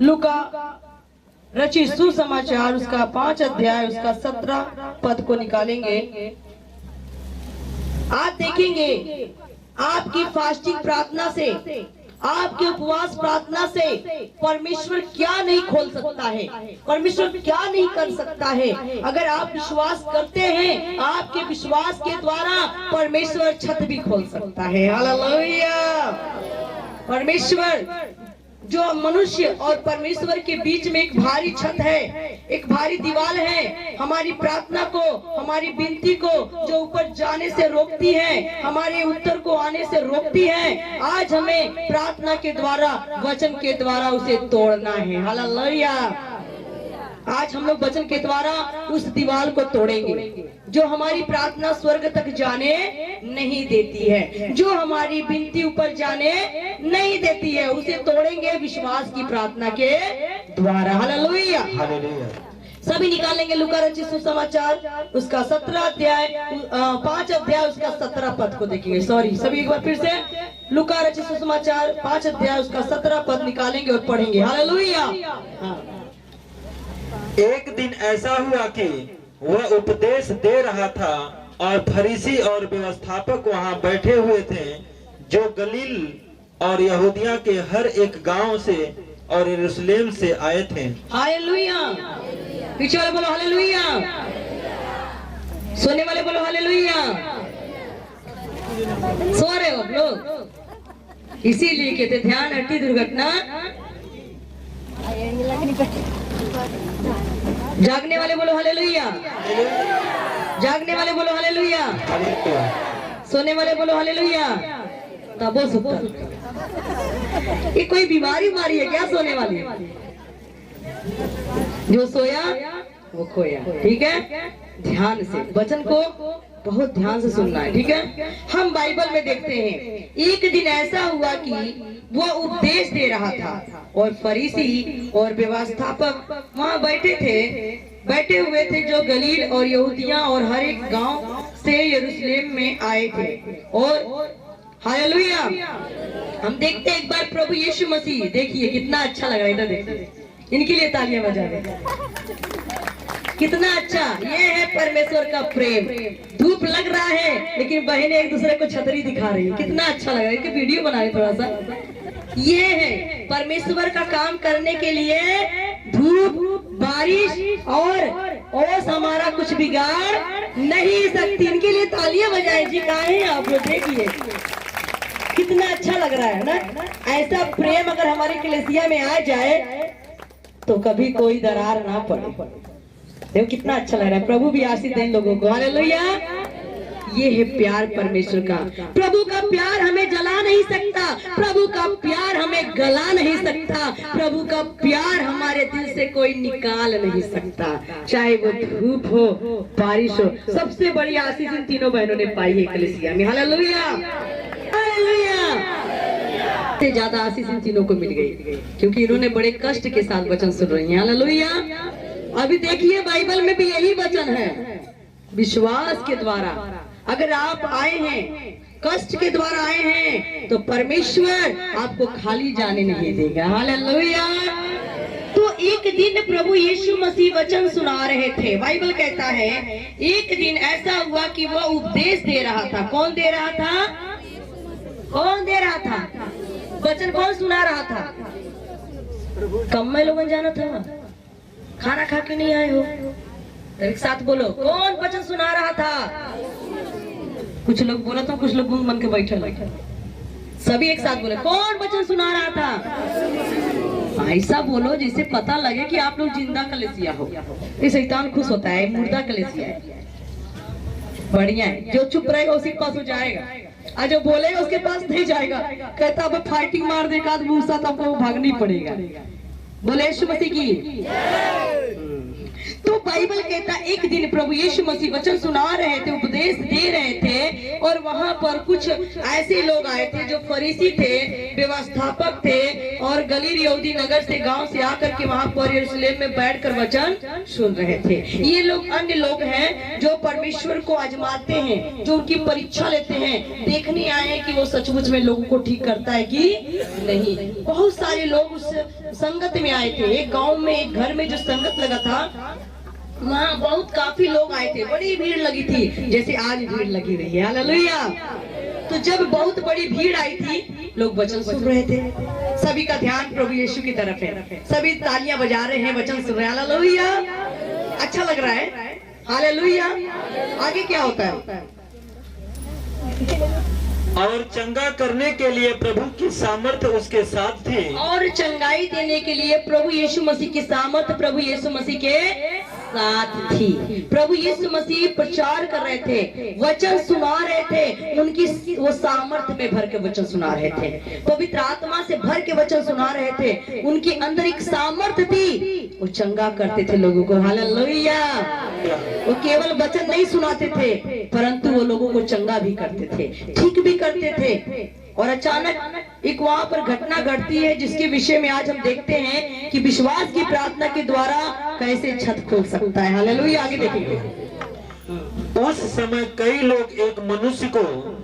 लूका रचित सुसमाचार उसका 5 अध्याय उसका 17 पद को निकालेंगे। आप देखेंगे आपकी फास्टिंग प्रार्थना से, आपके उपवास प्रार्थना से परमेश्वर क्या नहीं खोल सकता है, परमेश्वर क्या नहीं कर सकता है। अगर आप विश्वास करते हैं, आपके विश्वास के द्वारा परमेश्वर छत भी खोल सकता है। हालेलुया। परमेश्वर जो मनुष्य और परमेश्वर के बीच में एक भारी छत है, एक भारी दीवार है, हमारी प्रार्थना को, हमारी विनती को जो ऊपर जाने से रोकती है, हमारे उत्तर को आने से रोकती है, आज हमें प्रार्थना के द्वारा, वचन के द्वारा उसे तोड़ना है। हालेलुया। आज हम लोग वचन के द्वारा उस दीवार को तोड़ेंगे जो हमारी प्रार्थना स्वर्ग तक जाने नहीं देती है, जो हमारी विनती ऊपर जाने नहीं देती है, उसे तोड़ेंगे विश्वास की प्रार्थना के द्वारा। हालेलुया। सभी निकालेंगे लूका रचित सुसमाचार उसका 17 अध्याय 5 अध्याय उसका 17 पद को देखेंगे। सॉरी, सभी एक बार फिर से लूका रचित सुसमाचार 5 अध्याय उसका 17 पद निकालेंगे और पढ़ेंगे। हालेलुया। एक दिन ऐसा हुआ कि वह उपदेश दे रहा था और फरीसी और व्यवस्थापक वहां बैठे हुए थे, जो गलील और यहूदिया के हर एक गांव से और यरूशलेम से आए थे। हालेलुया। पीछे वाले बोलो हालेलुया, सोने वाले बोलो हालेलुया। सो रहे हो लोग, इसीलिए कहते ध्यान हटी दुर्घटना। जागने वाले बोलो हालेलुया, जागने वाले बोलो हालेलुया, सोने वाले बोलो हालेलुया। तब वो सुता, ये कोई बीमारी है क्या? सोने वाली, जो सोया वो खोया। ठीक है, ध्यान से वचन को बहुत ध्यान से सुनना है। ठीक है, हम बाइबल में देखते हैं एक दिन ऐसा हुआ कि वह उपदेश दे रहा था और फरीसी और व्यवस्थापक वहां बैठे हुए थे, जो गलील और यहूदिया और हर एक गांव से यरूशलेम में आए थे। और हालेलुया, हम देखते हैं एक बार प्रभु यीशु मसीह, देखिए कितना अच्छा लग रहा है। इधर देखिए, इनके लिए तालियां बजा रहे। कितना अच्छा, ये है परमेश्वर का प्रेम। धूप लग रहा है लेकिन बहनें एक दूसरे को छतरी दिखा रही है, कितना अच्छा लग रहा है। इनके वीडियो बनाए थोड़ा सा। ये है परमेश्वर का काम करने के लिए धूप, बारिश और ओस हमारा कुछ बिगाड़ नहीं सकती। इनके लिए तालियां बजाएं जी। कहाँ हैं आप लोग? देखिए कितना अच्छा लग रहा है ना। ऐसा प्रेम अगर हमारी कलीसिया में आ जाए तो कभी कोई दरार ना पड़े। देखो कितना अच्छा लग रहा है। प्रभु भी आशीष दें लोगों को। हालेलुया। ये है प्यार परमेश्वर का। प्रभु का प्यार हमें जला नहीं सकता, प्रभु का प्यार हमें गला नहीं सकता, प्रभु का प्यार हमारे दिल से कोई निकाल नहीं सकता, चाहे वो धूप हो, बारिश हो। सबसे बड़ी आशीष इन तीनों बहनों ने पाई है कलीसिया में। Hallelujah, hallelujah. से ज्यादा आशीष इन तीनों को मिल गई क्योंकि इन्होंने बड़े कष्ट के साथ वचन सुन रही हैं। हालेलुया। अभी देखिए बाइबल में भी यही वचन है, विश्वास के द्वारा अगर आप आए हैं, कष्ट के द्वारा आए हैं, तो परमेश्वर आपको खाली जाने नहीं देगा। हालेलुया। तो एक दिन प्रभु यीशु मसीह वचन सुना रहे थे। बाइबल कहता है एक दिन ऐसा हुआ कि वह उपदेश दे रहा था। कौन दे रहा था? कौन दे रहा था? वचन कौन सुना रहा था? कम में लोगों जाना था, खाना खा के नहीं आए हो? एक साथ बोलो, कौन वचन सुना रहा था? कुछ लोग बोला था, कुछ लोग मन के बैठे। सभी एक साथ बोले, कौन वचन सुना रहा था? ऐसा बोलो जिससे पता लगे कि आप लोग जिंदा कलीसिया हो। ये शैतान खुश होता है, मुर्दा कलीसिया है। बढ़िया है, जो चुप रहेगा उसी के पास हो जाएगा, और जो बोलेगा उसके पास नहीं जाएगा। कहता अब फाइटिंग मार देगा तो मुंह साथ आपको भागनी पड़ेगा। बोले यीशु मसीह की। तो बाइबल कहता एक दिन प्रभु यीशु मसीह वचन सुना रहे थे, उपदेश दे रहे थे, और वहां पर कुछ ऐसे लोग आए थे जो फरीसी थे, व्यवस्थापक थे, और गलील यहूदी नगर से गांव से आकर के वहां पर यरूशलेम में बैठकर वचन सुन रहे थे। ये लोग अन्य लोग हैं जो परमेश्वर को आजमाते हैं, जो उनकी परीक्षा लेते हैं, देखने आए हैं कि वो सचमुच में लोगों को ठीक करता है कि नहीं। बहुत सारे लोग उस संगत में आए थे। एक गांव में, एक घर में जो संगत लगा था, वहाँ बहुत काफी लोग आए थे, बड़ी भीड़ लगी थी, जैसे आज भीड़ लगी रही है। हालेलुया। तो जब बहुत बड़ी भीड़ आई थी, लोग वचन सुन रहे थे, सभी का ध्यान प्रभु यीशु की तरफ है, सभी तालियां बजा रहे हैं, वचन सुन रहे हैं। हालेलुया। अच्छा लग रहा है। हालेलुया। आगे क्या होता है? और चंगा करने के लिए प्रभु की सामर्थ्य उसके साथ थी। और चंगाई देने के लिए प्रभु यीशु मसीह की सामर्थ्य प्रभु यीशु मसीह के साथ थी। प्रभु यीशु मसीह प्रचार कर रहे थे, वचन सुना रहे थे, उनकी वो सामर्थ्य में भर के वचन सुना रहे थे, पवित्र आत्मा से भर के वचन सुना रहे थे। उनके अंदर एक सामर्थ्य थी, वो चंगा करते थे लोगों को। हालेलुया। वो केवल वचन नहीं सुनाते थे, परंतु वो लोगों को चंगा भी करते थे, ठीक भी करते थे। और अचानक एक वहाँ पर घटना घटती है, जिसके विषय में आज हम देखते हैं कि विश्वास की प्रार्थना के द्वारा कैसे छत खुल सकता है। हालेलुया। आगे देखेंगे। उस समय कई लोग एक मनुष्य को,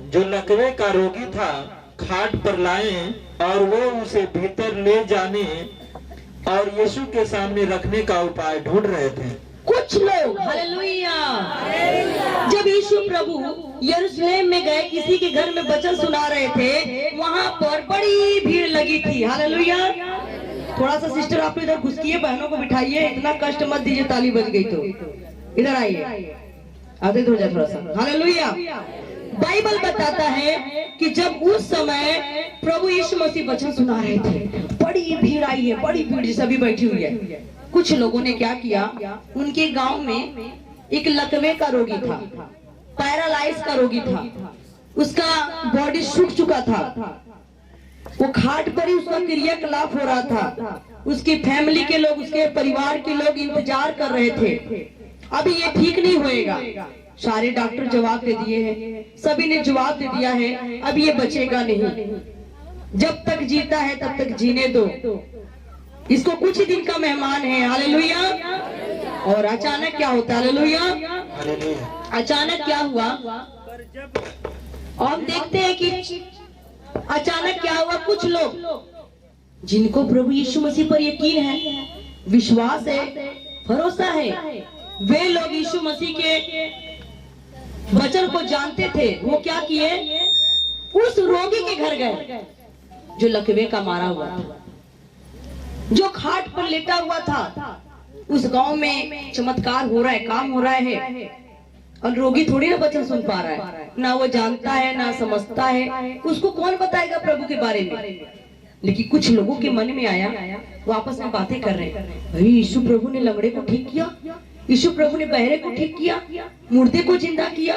जो लकवे का रोगी था, खाट पर लाए और वो उसे भीतर ले जाने और यीशु के सामने रखने का उपाय ढूंढ रहे थे। कुछ लोग, हालेलुया, जब यीशु प्रभु यरूशलेम में गए, किसी के घर में वचन सुना रहे थे, वहाँ पर बड़ी भीड़ लगी थी। हालेलुया। थोड़ा सा सिस्टर आप इधर घुसकिए, बहनों को बिठाइए, इतना कष्ट मत दीजिए, ताली बज गई तो इधर आइए, आगे हो जाए थोड़ा सा। हालेलुया। बाइबल बताता है कि जब उस समय प्रभु यीशु मसीह वचन सुना रहे थे, बड़ी भीड़ आई है, बड़ी भीड़ सभी बैठी हुई है। कुछ लोगों ने क्या किया, उनके गांव में एक लकवे का रोगी था, पैरालाइज का रोगी था, उसका बॉडी सूख चुका था, वो खाट पर ही उसका क्रियाकलाप हो रहा था। उसकी फैमिली के लोग, उसके परिवार के लोग इंतजार कर रहे थे, अभी ये ठीक नहीं होएगा। सारे डॉक्टर जवाब दे दिए हैं, सभी ने जवाब दे दिया है, अब ये बचेगा नहीं, जब तक जीता है तब तक जीने दो, इसको कुछ ही दिन का मेहमान है। हालेलुया। और अचानक क्या होता है? हालेलुया। अचानक क्या हुआ? और हम देखते हैं कि अचानक क्या हुआ, कुछ लोग जिनको प्रभु यीशु मसीह पर यकीन है, विश्वास है, भरोसा है, वे लोग यीशु मसीह के वचन को जानते थे, वो क्या किए, उस रोगी के घर गए जो लकवे का मारा हुआ था, जो खाट पर लेटा हुआ था। उस गांव में चमत्कार हो रहा है, काम हो रहा है, और रोगी थोड़ी ना वचन सुन पा रहा है, ना वो जानता है ना समझता है, उसको कौन बताएगा प्रभु के बारे में। लेकिन कुछ लोगों के मन में आया, वो आपस में बातें कर रहे हैं, भाई यीशु प्रभु ने लंगड़े को ठीक किया, यीशु प्रभु ने बहरे को ठीक किया, मुर्दे को जिंदा किया।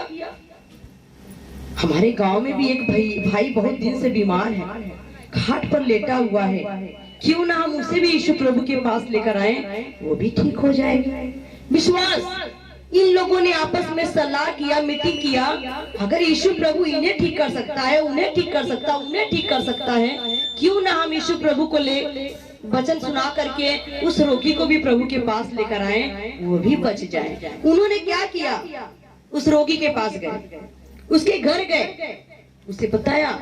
हमारे गांव में भी एक भाई बहुत दिन से बीमार है, खाट पर लेटा हुआ है, क्यों ना हम उसे भी यीशु प्रभु के पास लेकर आए, वो भी ठीक हो जाएगा। विश्वास। इन लोगों ने आपस में सलाह किया, मीटिंग किया, अगर यीशु प्रभु इन्हें ठीक कर सकता है, उन्हें ठीक कर सकता है, उन्हें ठीक कर सकता है, क्यों ना हम यीशु प्रभु को ले वचन सुना करके उस रोगी को भी प्रभु के पास लेकर आए, वो भी बच जाए। उन्होंने क्या किया, उस रोगी के पास गए, उसके घर गए, उसे बताया,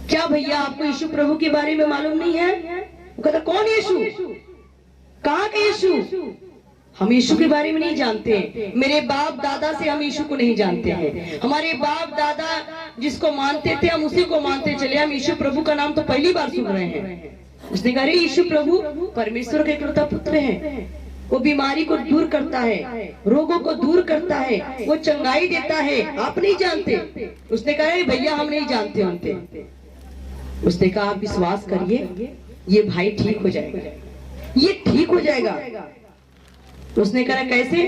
क्या भैया आपको यीशु प्रभु के बारे में मालूम नहीं है? वो कहता, कौन यीशु, कहाँ का यीशु? हम यीशु के बारे में नहीं जानते, मेरे बाप दादा से हम यीशु को नहीं जानते हैं, हमारे बाप दादा जिसको मानते थे हम उसी को मानते चले, हम यीशु प्रभु का नाम तो पहली बार सुन रहे हैं। उसने कहा, यीशु प्रभु परमेश्वर के इकलौता पुत्र है, वो बीमारी को दूर करता है, रोगों को दूर करता है, वो चंगाई देता है, आप नहीं जानते। उसने कहा, भैया हम नहीं जानते उनते। उसने कहा, आप विश्वास करिए, ये भाई ठीक हो जाएगा, ये ठीक हो जाएगा। उसने कहा, कैसे?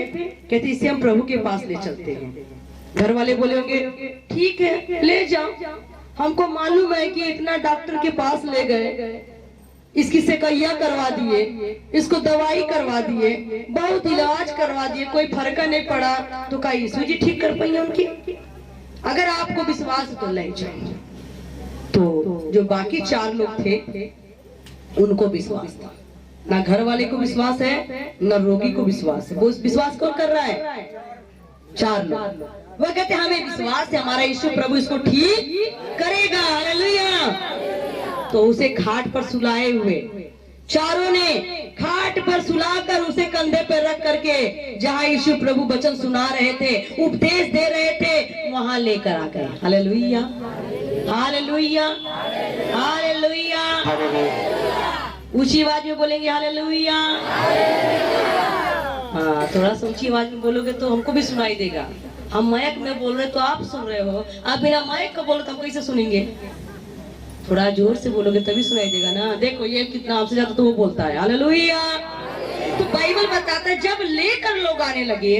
कहते, इसे हम प्रभु के पास ले चलते हैं। घर वाले बोले होंगे, ठीक है ले जाओ, हमको मालूम है कि इतना डॉक्टर के पास ले गए, इसकी सेकैया करवा दिए, इसको दवाई करवा दिए, बहुत इलाज करवा दिए, कोई फर्क नहीं पड़ा, तो क्या यीशु जी ठीक कर पाएंगे उनकी? अगर आपको विश्वास तो ले जाए। तो जो बाकी 4 लोग थे उनको विश्वास था, ना घर वाले को विश्वास है, ना रोगी को विश्वास है। वो विश्वास कौन कर रहा है? 4 लोग। वो कहते हैं हमें विश्वास है हमारा यीशु प्रभु इसको ठीक करेगा। हालेलुया। तो उसे खाट पर सुलाए हुए चारों ने खाट पर सुलाकर उसे कंधे पर रख करके जहाँ यीशु प्रभु वचन सुना रहे थे, उपदेश दे रहे थे, वहां लेकर आ गए। Hallelujah, hallelujah, hallelujah. ऊंची आवाज में बोलेंगे हालेलुया। हाँ, थोड़ा सा ऊंची आवाज में बोलोगे तो हमको भी सुनाई देगा। हम माइक में बोल रहे तो आप सुन रहे हो, आप बिना माइक का बोलो तो हम कैसे सुनेंगे? थोड़ा जोर से बोलोगे तभी सुनाई देगा ना। देखो ये कितना आपसे ज्यादा तो वो बोलता है। हालेलुया। तो बाइबल बताता है जब लेकर लोग आने लगे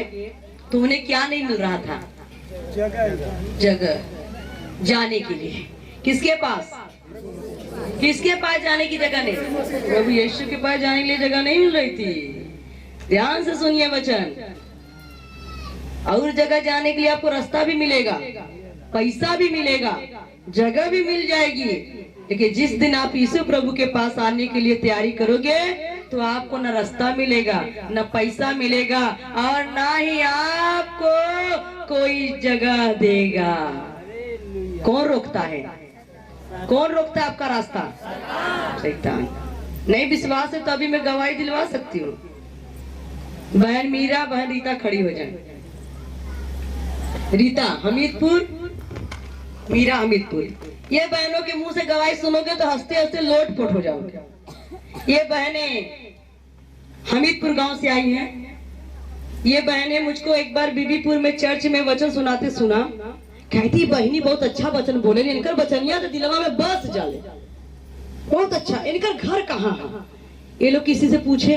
तो उन्हें क्या नहीं मिल रहा था? जगह जाने के लिए। किसके पास? किसके पास जाने की जगह नहीं? प्रभु यीशु के पास जाने के लिए जगह नहीं मिल रही थी। ध्यान से सुनिए वचन। और जगह जाने के लिए आपको रास्ता भी मिलेगा, पैसा भी मिलेगा, जगह भी मिल जाएगी, लेकिन जिस दिन आप यीशु प्रभु के पास आने के लिए तैयारी करोगे तो आपको न रास्ता मिलेगा, न पैसा मिलेगा, और ना ही आपको कोई जगह देगा। कौन रोकता है? कौन रोकता है आपका रास्ता? शैतान। नहीं विश्वास है तो अभी मैं गवाही दिलवा सकती हूँ। बहन मीरा, बहन रीता खड़ी हो जाए। रीता हमीदपुर, मीरा हमीदपुर। ये बहनों के मुंह से गवाही सुनोगे तो हंसते हंसते लोटपोट हो जाओगे। ये बहनें हमीदपुर गांव से आई हैं। ये बहनें मुझको एक बार बीबीपुर में चर्च में वचन सुनाते सुना, कहती बहनी बहुत अच्छा वचन बोले, इनकर वचनिया तो दिलवा में बस जाले, बहुत अच्छा। इनकर घर कहाँ है? ये लोग किसी से पूछे,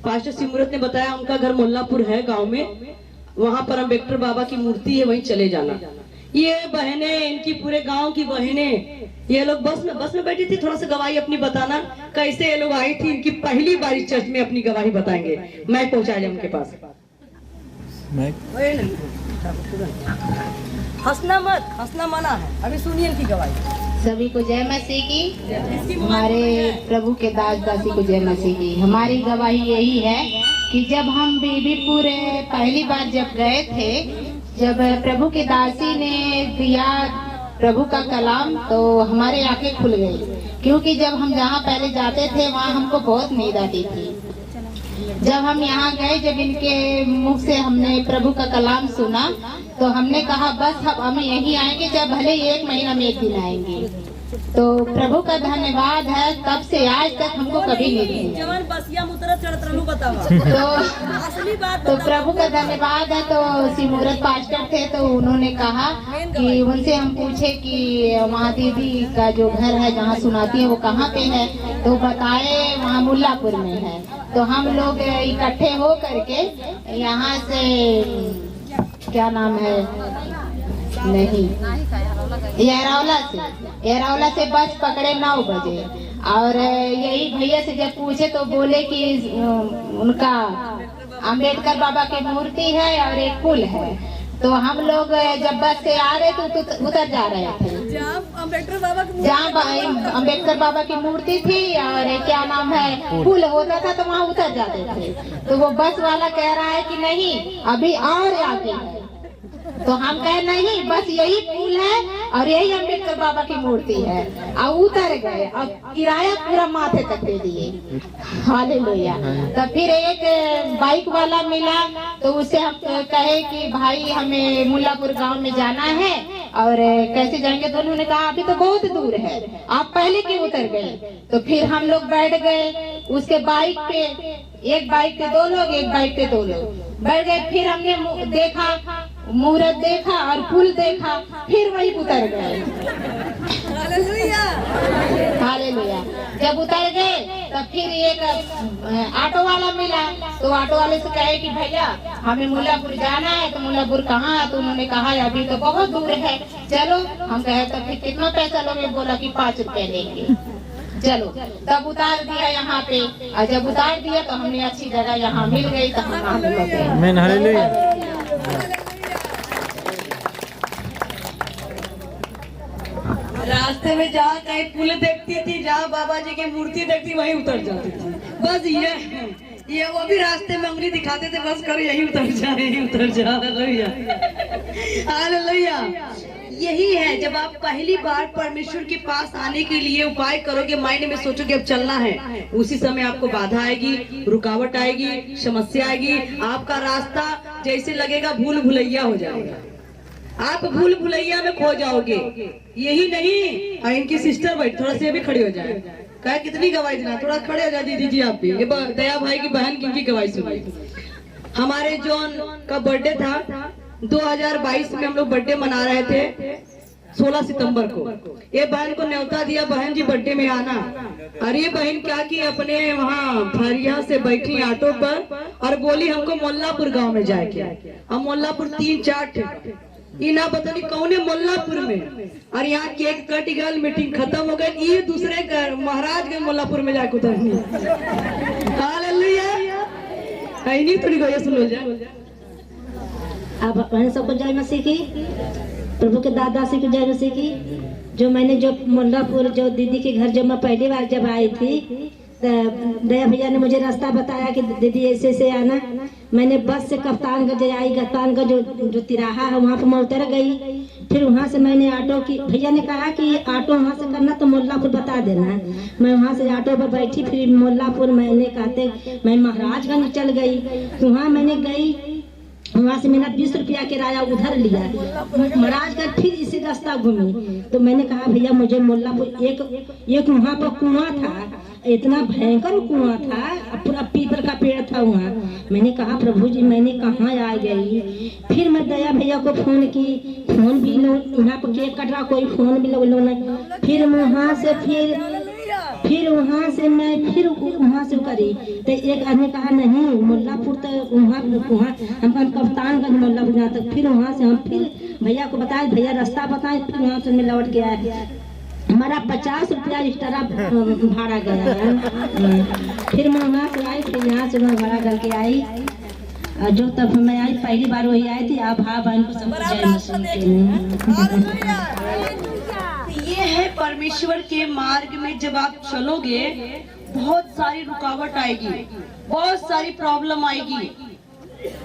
पास्टर सिमरत ने बताया उनका घर मोल्लापुर है गांव में, वहां पर अम्बेडकर बाबा की मूर्ति है, वहीं चले जाना। ये बहनें, इनकी पूरे गांव की बहनें, ये लोग बस में बैठी थी। थोड़ा सा गवाही अपनी बताना, कैसे ये लोग आई थी, इनकी पहली बारी चर्च में अपनी गवाही बताएंगे। मैं पहुंचा जाए उनके पास। हंसना मत, हंसना मना है। अभी सुनिए इनकी गवाही। सभी को जय मसीह की। हमारे प्रभु के दास दासी को जय मसीह की। हमारी गवाही यही है कि जब हम बीबीपुर पहली बार जब गए थे, जब प्रभु के दासी ने दिया प्रभु का कलाम, तो हमारे आंखें खुल गई, क्योंकि जब हम जहाँ पहले जाते थे वहाँ हमको बहुत नींद आती थी। जब हम यहाँ गए, जब इनके मुख से हमने प्रभु का कलाम सुना, तो हमने कहा बस हम यहीं आएंगे, जब भले 1 महीना में 1 दिन आएंगे। तो प्रभु का धन्यवाद है, तब से आज तक हमको कभी नहीं दिया। तो प्रभु का धन्यवाद है। तो सिमरत पास्टर थे, तो उन्होंने कहा कि उनसे हम पूछे कि वहाँ दीदी का जो घर है जहाँ सुनाती है वो कहाँ पे है, तो बताए वहाँ मुल्लापुर में है। तो हम लोग इकट्ठे हो करके यहाँ से, क्या नाम है, नहीं, एरावला से बस पकड़े 9 बजे। और यही भैया से जब पूछे तो बोले कि उनका अम्बेडकर बाबा की मूर्ति है और एक पुल है। तो हम लोग जब बस से आ रहे तो उतर जा रहे थे जहाँ अम्बेडकर बाबा की मूर्ति थी और क्या नाम है पुल होता था, तो वहाँ उतर जाते थे। तो वो बस वाला कह रहा है कि नहीं अभी और आगे है। तो हम कहे नहीं, बस यही पुल है और यही अम्बेडकर बाबा की मूर्ति है। और उतर गए और किराया पूरा माथे तक दे दिए। हालेलुया। तो फिर एक बाइक वाला मिला, तो उससे हम कहे कि भाई हमें मुल्लापुर गांव में जाना है और कैसे जाएंगे। तो उन्होंने कहा अभी तो बहुत दूर है, आप पहले क्यों उतर गए। तो फिर हम लोग बैठ गए उसके बाइक पे, एक बाइक पे 2 लोग, एक बाइक पे 2 लोग बैठ गए। फिर हमने देखा, मूरत देखा और पुल देखा, फिर वही उतर गए। हालेलुया। जब उतर गए तब फिर एक ऑटो वाला मिला, तो ऑटो वाले से कहे कि भैया हमें मुल्लापुर जाना है। तो मुल्लापुर कहाँ है। तो उन्होंने कहा अभी तो बहुत दूर है, चलो। हम कहे तो फिर कितना पैसा लोगे। बोला कि 5 रुपए लेंगे। चलो तब उतार दिया यहाँ पे, और जब उतार दिया तो हमने अच्छी जगह यहाँ मिल गई तो हम आने लगे। आमीन, हालेलुया। रास्ते में जहाँ कहीं पुल देखती थी, जहाँ बाबा जी की मूर्ति देखती वहीं उतर जाती थी। बस ये वो भी रास्ते में उंगली दिखाते थे, बस करो यही उतर जा, यही उतर जा। Hallelujah, hallelujah. यही है, जब आप पहली बार परमेश्वर के पास आने के लिए उपाय करोगे, माइंड में सोचोगे अब चलना है, उसी समय आपको बाधा आएगी, रुकावट आएगी, समस्या आएगी, आपका रास्ता जैसे लगेगा भूल भुलैया हो जाएगा, आप भूल भुलैया में खो जाओगे। यही नहीं, इनकी सिस्टर भाई थोड़ा से भी खड़ी हो जाए, कहे कितनी गवाही देना, थोड़ा खड़े हो जाए दीदी जी आप भी। ये दया भाई की बहन की गवाही सुनाई। हमारे जॉन का बर्थडे था 2022 में, हम लोग बर्थडे मना रहे थे 16 सितंबर को। ये बहन को न्योता दिया, बहन जी बर्थडे में आना। और ये बहन क्या की, अपने वहाँ फरिया से बैठी ऑटो पर और बोली हमको मोल्लापुर गांव में जाके। हम मोल्लापुर 3-4 थे, ये ना पता नहीं कौने मोल्लापुर में, और यहाँ केक कट गल, मीटिंग खत्म हो गई, ये दूसरे महाराजगंज मोल्लापुर में जाके उतरनी। हालेलुया, नहीं थोड़ी गई सुन लो जाए। आप अपने सबको जय मसीह की, प्रभु के दादा से की जय मसीह की। जो मैंने जो मोल्लापुर जो दीदी के घर जब मैं पहली बार जब आई थी, दया भैया ने मुझे रास्ता बताया कि दीदी ऐसे से आना। मैंने बस से कप्तानगंज आई, कप्तानगंज जो तिराहा है वहाँ पर मैं उतर गई। फिर वहाँ से मैंने ऑटो की, भैया ने कहा कि ऑटो वहाँ से करना तो मोल्लापुर बता देना। मैं वहाँ से ऑटो पर बैठी, फिर मोल्लापुर मैंने कहते मैं महाराजगंज चल गई। वहाँ मैंने गई, वहाँ से मैंने 20 रुपया किराया उधर लिया, महाराजगंज फिर इसी रास्ता घूमी। तो मैंने कहा भैया मुझे मोल्लापुर, एक वहाँ पर कुआं था, इतना भयंकर कुआं था, पूरा पीपल का पेड़ था वहाँ। मैंने कहा प्रभु जी मैंने कहाँ आ गई। फिर मैं दया भैया को फोन की, फोन भी लो, यहाँ पर केक कट रहा, कोई फोन भी लो नहीं। फिर वहाँ से फिर वहाँ से मैं फिर वहाँ से करी तो एक आदमी कहा नहीं मोल्लापुर तो वहाँ हम कप्तानगंज मोल्लापुर जहाँ तक। फिर वहाँ से हम फिर भैया को बताए, भैया रास्ता बताए, फिर वहाँ से मैं लौट के आया। हमारा 50 रुपया एक्स्ट्रा भाड़ा गया है। फिर मैं वहाँ से आई, फिर यहाँ से मैं भाड़ा करके आई। जो तब मैं आई पहली बार वही आई थी। आप हाँ बहन को सब जय मसीह। ये है परमेश्वर के मार्ग में जब आप चलोगे बहुत सारी रुकावट आएगी, बहुत सारी प्रॉब्लम आएगी,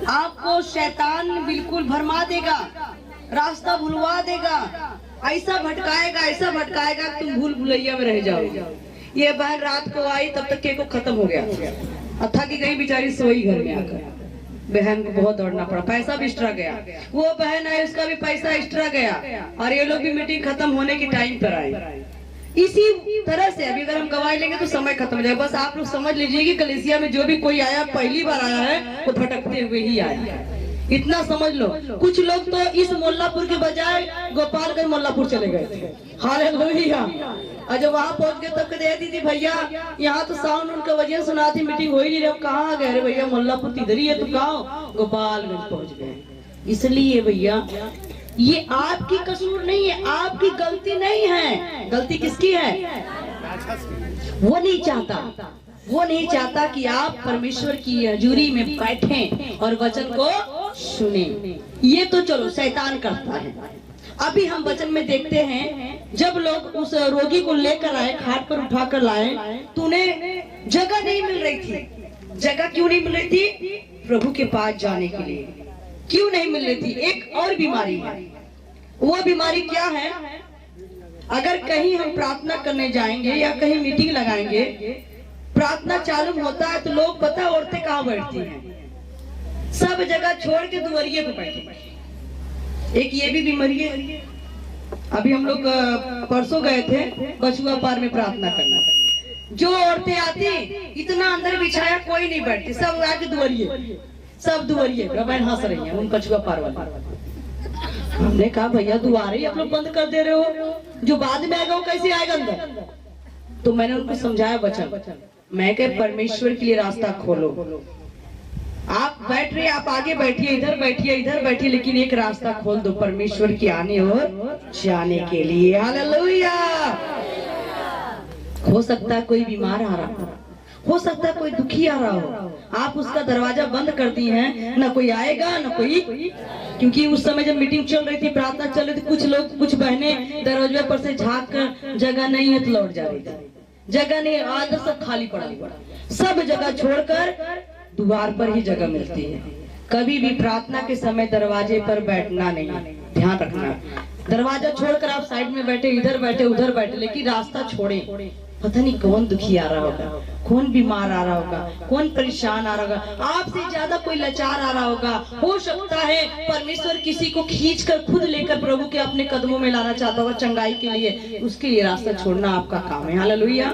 आपको शैतान बिल्कुल भरमा देगा, रास्ता भुलवा देगा, ऐसा भटकाएगा तुम भूल भुलैया में रह जाओगे। ये बहन रात को आई तब तक केक को खत्म हो गया, अथा की गई बेचारी सोई घर में आकर। बहन को बहुत दौड़ना पड़ा, पैसा भी एक्स्ट्रा गया। वो बहन आई उसका भी पैसा एक्स्ट्रा गया, और ये लोग भी मीटिंग खत्म होने के टाइम पर आए। इसी तरह से अभी अगर हम गवाही लेंगे तो समय खत्म हो जाएगा। बस आप लोग समझ लीजिए कि कलीसिया में जो भी कोई आया पहली बार आया है वो भटकते हुए ही आया, इतना समझ लो। कुछ लोग तो इस मोल्लापुर के बजाय गोपालगंज मोल्लापुर चले गए थे। हालेलुया। और जब वहाँ पहुँच गए तब कह दीदी भैया यहाँ तो साउंड उनका वजह सुना थी, मीटिंग हो ही नहीं रही, कहाँ गए रे भैया, मोल्लापुर इधर ही है, तो कहाँ गोपालगंज पहुँच गए। इसलिए भैया ये आपकी कसूर नहीं है, आपकी गलती नहीं है। गलती किसकी है? वो नहीं चाहता कि आप परमेश्वर की हजूरी में बैठें और वचन को सुने। ये तो चलो शैतान करता है। अभी हम वचन में देखते हैं जब लोग उस रोगी को लेकर आए, खाट पर उठाकर लाए, तो उन्हें जगह नहीं मिल रही थी। जगह क्यों नहीं मिल रही थी? प्रभु के पास जाने के लिए क्यों नहीं मिल रही थी? एक और बीमारी है। वो बीमारी क्या है? अगर कहीं हम प्रार्थना करने जाएंगे या कहीं मीटिंग लगाएंगे, प्रार्थना चालू होता है तो लोग पता औरतें कहाँ बैठती हैं? सब जगह छोड़ के दुआरिये पे बैठे। एक ये भी बीमारी है। अभी हम लोग परसों गए थे बछुआ पार में प्रार्थना करना। जो औरतें आती इतना अंदर बिछाया कोई नहीं बैठती, सब आके दुआरिये, सब दुआरिये। बहन हंस रही है उन कछुआ पार वाले। हमने कहा भैया दुआरे आप लोग बंद कर दे रहे हो, जो बाद में आएगा वो कैसे आएगा अंदर? तो मैंने उनको समझाया वचन, मैं कह परमेश्वर के लिए रास्ता खोलो। आप बैठ रहे, आप आगे बैठिए, इधर बैठिए, लेकिन एक रास्ता खोल दो परमेश्वर के आने और जाने के लिए। हालेलुया। हो सकता है कोई बीमार आ रहा हो सकता है कोई दुखी आ रहा हो, आप उसका दरवाजा बंद कर दी हैं, ना कोई आएगा ना कोई। क्योंकि उस समय जब मीटिंग चल रही थी, प्रार्थना चल रही थी, कुछ लोग कुछ बहनें दरवाजे पर से झांक कर जगह नहीं है तो लौट जा रही थी, जगह नहीं, आधा सब खाली पड़ा हुआ, सब जगह छोड़कर द्वार पर ही जगह मिलती है। कभी भी प्रार्थना के समय दरवाजे पर बैठना नहीं, ध्यान रखना। दरवाजा छोड़कर आप साइड में बैठे, इधर बैठे उधर बैठे, लेकिन रास्ता छोड़े। पता नहीं कौन दुखी आ रहा होगा, कौन बीमार आ रहा होगा, कौन परेशान आ रहा होगा, आपसे ज्यादा कोई लाचार आ रहा होगा। हो सकता है परमेश्वर किसी को खींचकर खुद लेकर प्रभु के अपने कदमों में लाना चाहता होगा चंगाई के लिए, उसके लिए रास्ता छोड़ना आपका काम है। हालेलुया।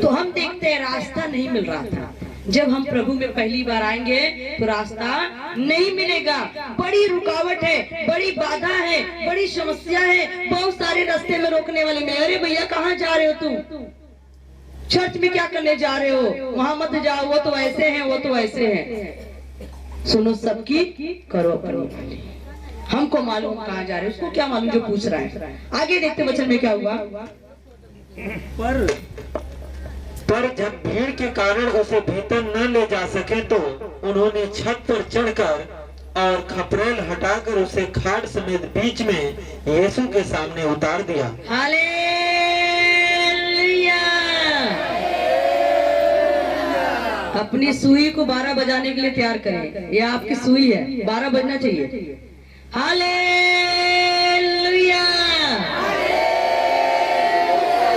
तो हम देखते हैं रास्ता नहीं मिल रहा था। जब हम प्रभु में पहली बार आएंगे तो रास्ता नहीं मिलेगा, बड़ी रुकावट है, बड़ी बाधा है, बड़ी समस्या है, बहुत सारे रास्ते में रोकने वाले में। अरे भैया कहाँ जा रहे हो तुम, चर्च में क्या करने जा रहे हो, वहां मत जाओ, वो तो ऐसे हैं, वो तो ऐसे हैं। सुनो, सबकी करो अपनी, हमको मालूम कहाँ जा रहे हो, उसको क्या मालूम जो पूछ रहा है। आगे देखते वचन में क्या हुआ। पर जब भीड़ के कारण उसे भीतर न ले जा सके तो उन्होंने छत पर चढ़कर और खपरेल हटाकर उसे खाट समेत बीच में यीशु के सामने उतार दिया। हालेलुया। अपनी सुई को 12 बजाने के लिए तैयार करें, ये आपकी सुई है, 12 बजना चाहिए। हालेलुया।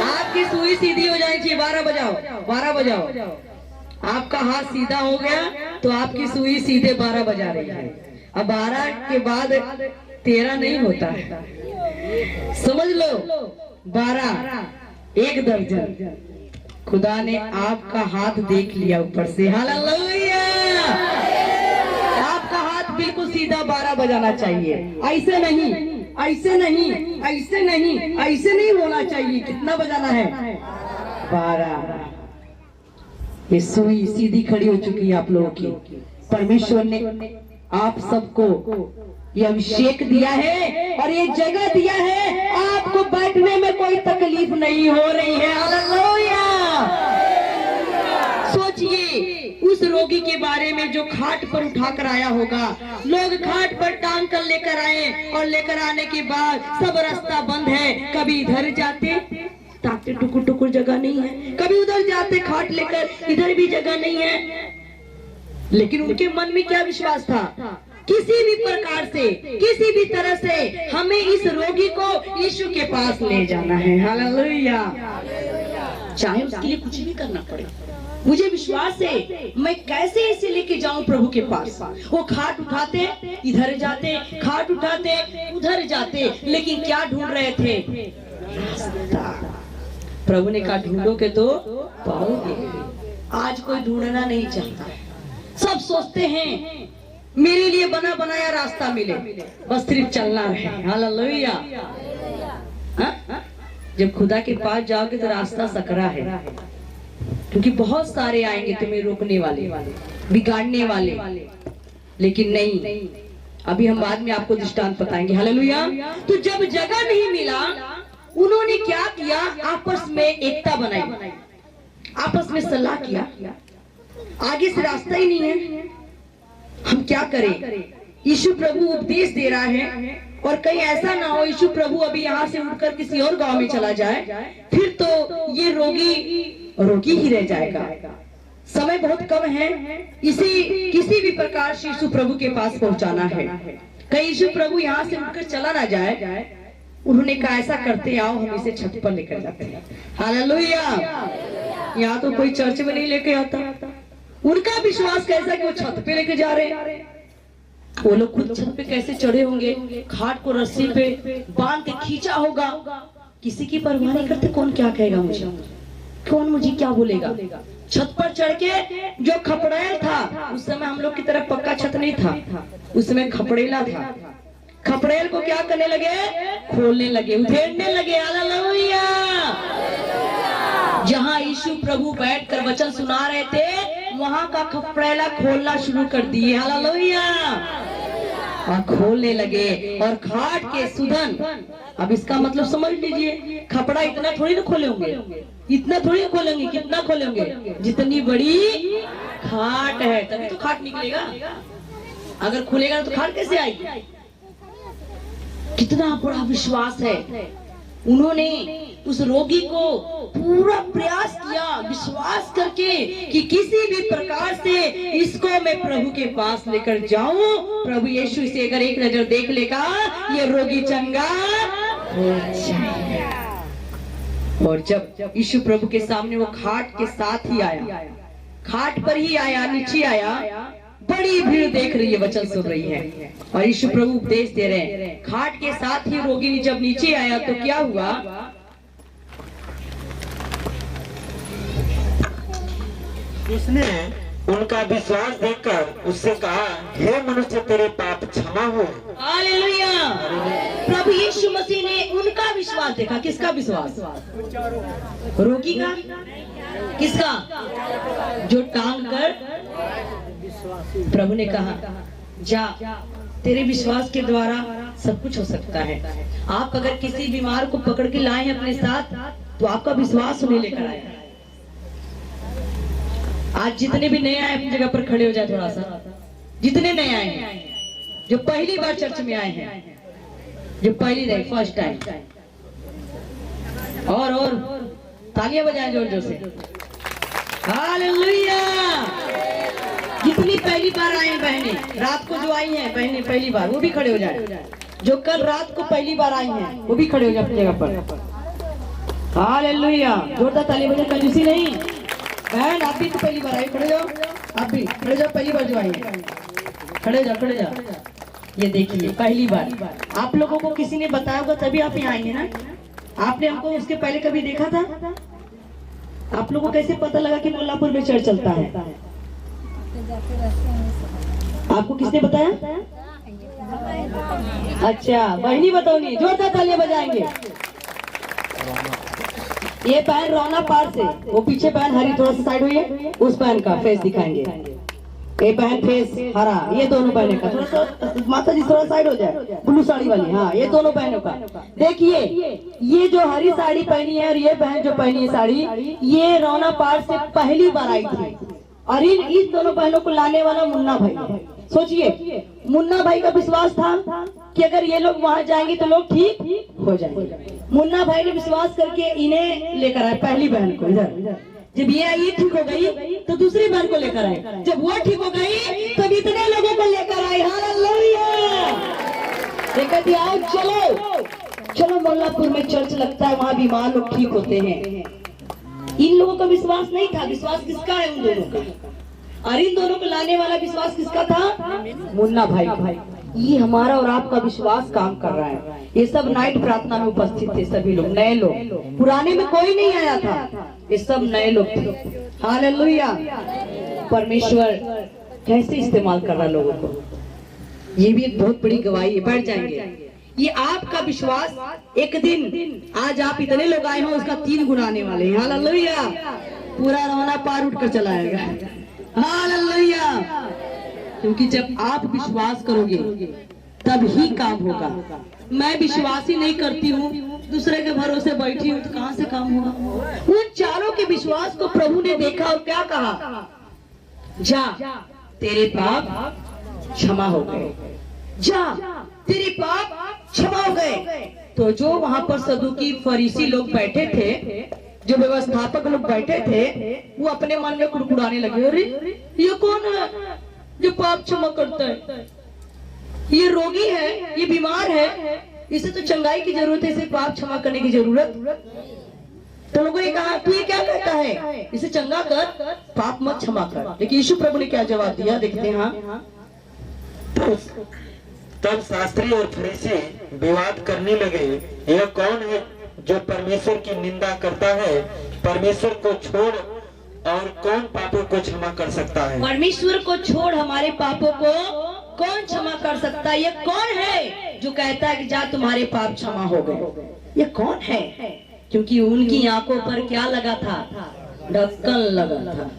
आपकी सुई सीधी हो जानी चाहिए, 12 बजाओ, 12 बजाओ। आपका हाथ सीधा हो गया तो आपकी सुई सीधे 12 बजा रही है। अब 12 के बाद 13 नहीं होता है, समझ लो। 12 1 दर्जन। खुदा ने आपका हाथ देख लिया ऊपर से। हालेलुया। आपका हाथ बिल्कुल सीधा 12 बजाना चाहिए, ऐसे नहीं, ऐसे नहीं, ऐसे नहीं, ऐसे नहीं होना चाहिए। कितना बजाना है? 12। ये सुई सीधी खड़ी हो चुकी है आप लोगों की। परमेश्वर ने आप सबको ये अभिषेक दिया है और ये जगह दिया है, आपको बैठने में कोई तकलीफ नहीं हो रही है। हालेलुया। सोचिए उस रोगी के बारे में जो खाट पर उठाकर आया होगा। लोग खाट पर टांग कर लेकर आए और लेकर आने के बाद सब रास्ता बंद है। कभी इधर जाते, ताकते टुकुर टुकुर जगह नहीं है, कभी उधर जाते खाट लेकर, इधर भी जगह नहीं है। लेकिन उनके मन में क्या विश्वास था, किसी भी प्रकार से, किसी भी तरह से हमें इस रोगी को यीशु के पास ले जाना है। हालेलुया। चाहे उसके लिए कुछ भी करना पड़े, मुझे विश्वास है मैं कैसे इसे लेके जाऊं प्रभु के पास। वो खाट उठाते इधर जाते, खाट उठाते उधर जाते, लेकिन क्या ढूंढ रहे थे? रास्ता। प्रभु ने कहा ढूंढोगे तो पाओगे। आज कोई ढूंढना नहीं चाहता, सब सोचते हैं मेरे लिए बना बनाया रास्ता मिले, बस सिर्फ चलना रहे। हालेलुया। जब खुदा के पास जाओगे तो रास्ता सकरा है, क्योंकि बहुत सारे आएंगे तुम्हें रोकने वाले, बिगाड़ने वाले। लेकिन नहीं, अभी हम बाद में आपको दृष्टांत बताएंगे। हालेलुया। तो जब जगह नहीं मिला, उन्होंने क्या किया? आपस में एकता बनाई, आपस में सलाह किया। आगे से रास्ता ही नहीं है, हम क्या करें? यीशु प्रभु उपदेश दे रहा है और कहीं ऐसा ना हो यीशु प्रभु अभी यहाँ से उठकर किसी और गांव में चला जाए, फिर तो ये रोगी ही रह जाएगा। समय बहुत कम है, इसे किसी भी प्रकार से यीशु प्रभु के पास पहुंचाना है। कहीं यीशु प्रभु यहाँ से उठकर चला ना जाए। उन्होंने कहा ऐसा करते, आओ हम इसे छत पर लेकर जाते हैं। हालेलुया। यहाँ तो कोई चर्च में नहीं लेके आता। उनका विश्वास कैसा कि वो छत पे लेके जा रहे हैं। वो लोग खुद छत पे कैसे चढ़े होंगे? खाट को रस्सी पे बांध के खींचा होगा। किसी की परवाह नहीं करते, कौन क्या कहेगा मुझे, कौन मुझे क्या बोलेगा। छत पर चढ़ के जो खपड़ेल था, उस समय हम लोग की तरफ पक्का छत नहीं था, उस समय खपड़ेला था। खपड़ेल को क्या करने लगे? खोलने लगे, उधेड़ने लगे। हालेलुया। जहाँ यीशु प्रभु बैठकर वचन सुना रहे थे, वहाँ का खपड़ेला खोलना शुरू कर दिए। हालेलुया। और खोलने लगे और खाट के सुधन। अब इसका मतलब समझ लीजिए, खपड़ा इतना थोड़ी ना खोलेंगे, इतना थोड़ी ना खोलेंगे, कितना खोलेंगे, जितनी बड़ी खाट है तभी तो खाट निकलेगा। अगर खुलेगा तो खाट कैसे आएगी? कितना बड़ा विश्वास है। उन्होंने उस रोगी को पूरा प्रयास किया विश्वास करके कि किसी भी प्रकार से इसको मैं प्रभु के पास लेकर जाऊं, प्रभु यीशु इसे अगर एक नजर देख लेगा ये रोगी चंगा हो जाएगा। और जब यीशु प्रभु के सामने वो खाट के साथ ही आया, खाट पर ही आया, नीचे आया, बड़ी भीड़ देख रही है, वचन सुन रही है और यीशु प्रभु उपदेश दे रहे हैं। खाट के साथ ही रोगी जब नीचे आया तो क्या हुआ? उसने उनका विश्वास देखकर उससे कहा, हे मनुष्य तेरे पाप क्षमा हो। हालेलुया। प्रभु यीशु मसीह ने उनका विश्वास देखा। किसका विश्वास? रोगी का? किसका? जो टांग कर प्रभु ने कहा जा, तेरे विश्वास के द्वारा सब कुछ हो सकता है। आप अगर किसी बीमार को पकड़ के लाए हैं अपने साथ तो आपका विश्वास उन्हें लेकर आए। आज जितने भी नए आए अपनी जगह पर खड़े हो जाए थोड़ा सा। जितने नए आए हैं, जो पहली बार चर्च में आए हैं, जो पहली बार फर्स्ट टाइम, और तालियां बजाएं जोर जोर से। हालेलुया। जितनी पहली बार आई हैं बहनें, रात को जो आई हैं बहनें पहली बार, वो भी खड़े हो जाए। जो कल रात को पहली बार आई हैं वो भी खड़े हो जाए अपनी जगह पर। हालेलुया। जोरदार ताली बजाएं, कंजूसी नहीं। बहन आप भी तो पहली बार आई, खड़े जाओ। आप भी खड़े जाओ, पहली बार जो आई है खड़े जाओ, खड़े जाओ। ये देखिए पहली बार। आप लोगों को किसी ने बताया होगा तभी आप यहाँ आई हैं ना। आपने हमको उसके पहले कभी देखा था? आप लोगों को कैसे पता लगा कि मुल्लापुर में चर्च चलता है? आपको किसने बताया? अच्छा, बहनी बताओगी। जोरदार तालियां बजाएंगे। ये बहन रौना पार से, वो पीछे बहन हरी थोड़ा सा साइड हुई है, उस बहन का फेस दिखाएंगे। ये बहन फेस हरा, ये दोनों बहनों का थोड़ा सा, माता जी थोड़ा साइड हो जाए, ब्लू साड़ी वाली। हाँ, ये दोनों बहनों का देखिए। ये जो हरी साड़ी पहनी है और ये बहन जो पहनी है साड़ी, ये रौना पार से पहली बार आई थी और इन दोनों बहनों को लाने वाला मुन्ना भाई है। सोचिए, मुन्ना भाई का विश्वास था कि अगर ये लोग वहां जाएंगे तो लोग ठीक हो जाएंगे। मुन्ना भाई ने विश्वास करके इन्हें लेकर आए, पहली बहन को इधर। जब ये आई ठीक हो गई तो दूसरी बहन को लेकर आए, जब वो ठीक हो गई तब इतने लोगों को लेकर आए। हालेलुया। लेकर दिया, आओ चलो चलो मुल्लापुर में चर्च लगता है, वहाँ बीमार लोग ठीक होते हैं। इन लोगों का विश्वास नहीं था। विश्वास किसका है? उन दोनों का। और इन दोनों को लाने वाला विश्वास किसका था? मुन्ना भाई का। ये हमारा और आपका विश्वास काम कर रहा है। ये सब नाइट प्रार्थना में उपस्थित थे, सभी लोग नए लोग, पुराने में कोई नहीं आया था, ये सब नए लोग थे। हालेलुया। परमेश्वर कैसे इस्तेमाल कर रहा है लोगों को, ये भी एक बहुत बड़ी गवाही है। बैठ जाएंगे। ये आपका विश्वास एक दिन, आज आप इतने लोग आए हो, उसका 3 गुना आने वाले हैं। हालेलुया। पूरा रौना पार उठ कर चलाएगा। हालेलुया। क्योंकि जब आप विश्वास करोगे तब ही काम होगा। मैं विश्वास ही नहीं करती हूँ, दूसरे के भरोसे बैठी हूँ, तो कहाँ से काम होगा? उन चारों के विश्वास को प्रभु ने देखा और क्या कहा? जा, तेरे पाप क्षमा हो गए। जा, तेरे पाप क्षमा हो गए। तो जो वहां पर सदुकी फरीसी लोग बैठे थे, जो व्यवस्थापक लोग बैठे थे, वो अपने मन में कुड़कुड़ाने लगे, अरे ये कौन है जो पाप क्षमा करता है? ये रोगी है, ये बीमार है, इसे तो चंगाई की जरूरत है, इसे पाप क्षमा करने की जरूरत। तो लोगों ने कहा तू ये क्या कहता है, इसे चंगा कर, पाप मत क्षमा कर। लेकिन यीशु प्रभु ने क्या जवाब दिया, देखते हैं। हाँ, तब शास्त्री और फरीसी विवाद करने लगे, यह कौन है जो परमेश्वर की निंदा करता है? परमेश्वर को छोड़ और कौन पापों को क्षमा कर सकता है? परमेश्वर को छोड़ हमारे पापों को कौन क्षमा कर सकता है? ये कौन है जो कहता है कि जा तुम्हारे पाप क्षमा हो गए? ये कौन है? क्योंकि उनकी आंखों पर क्या लगा था? ढक्कन लगा था।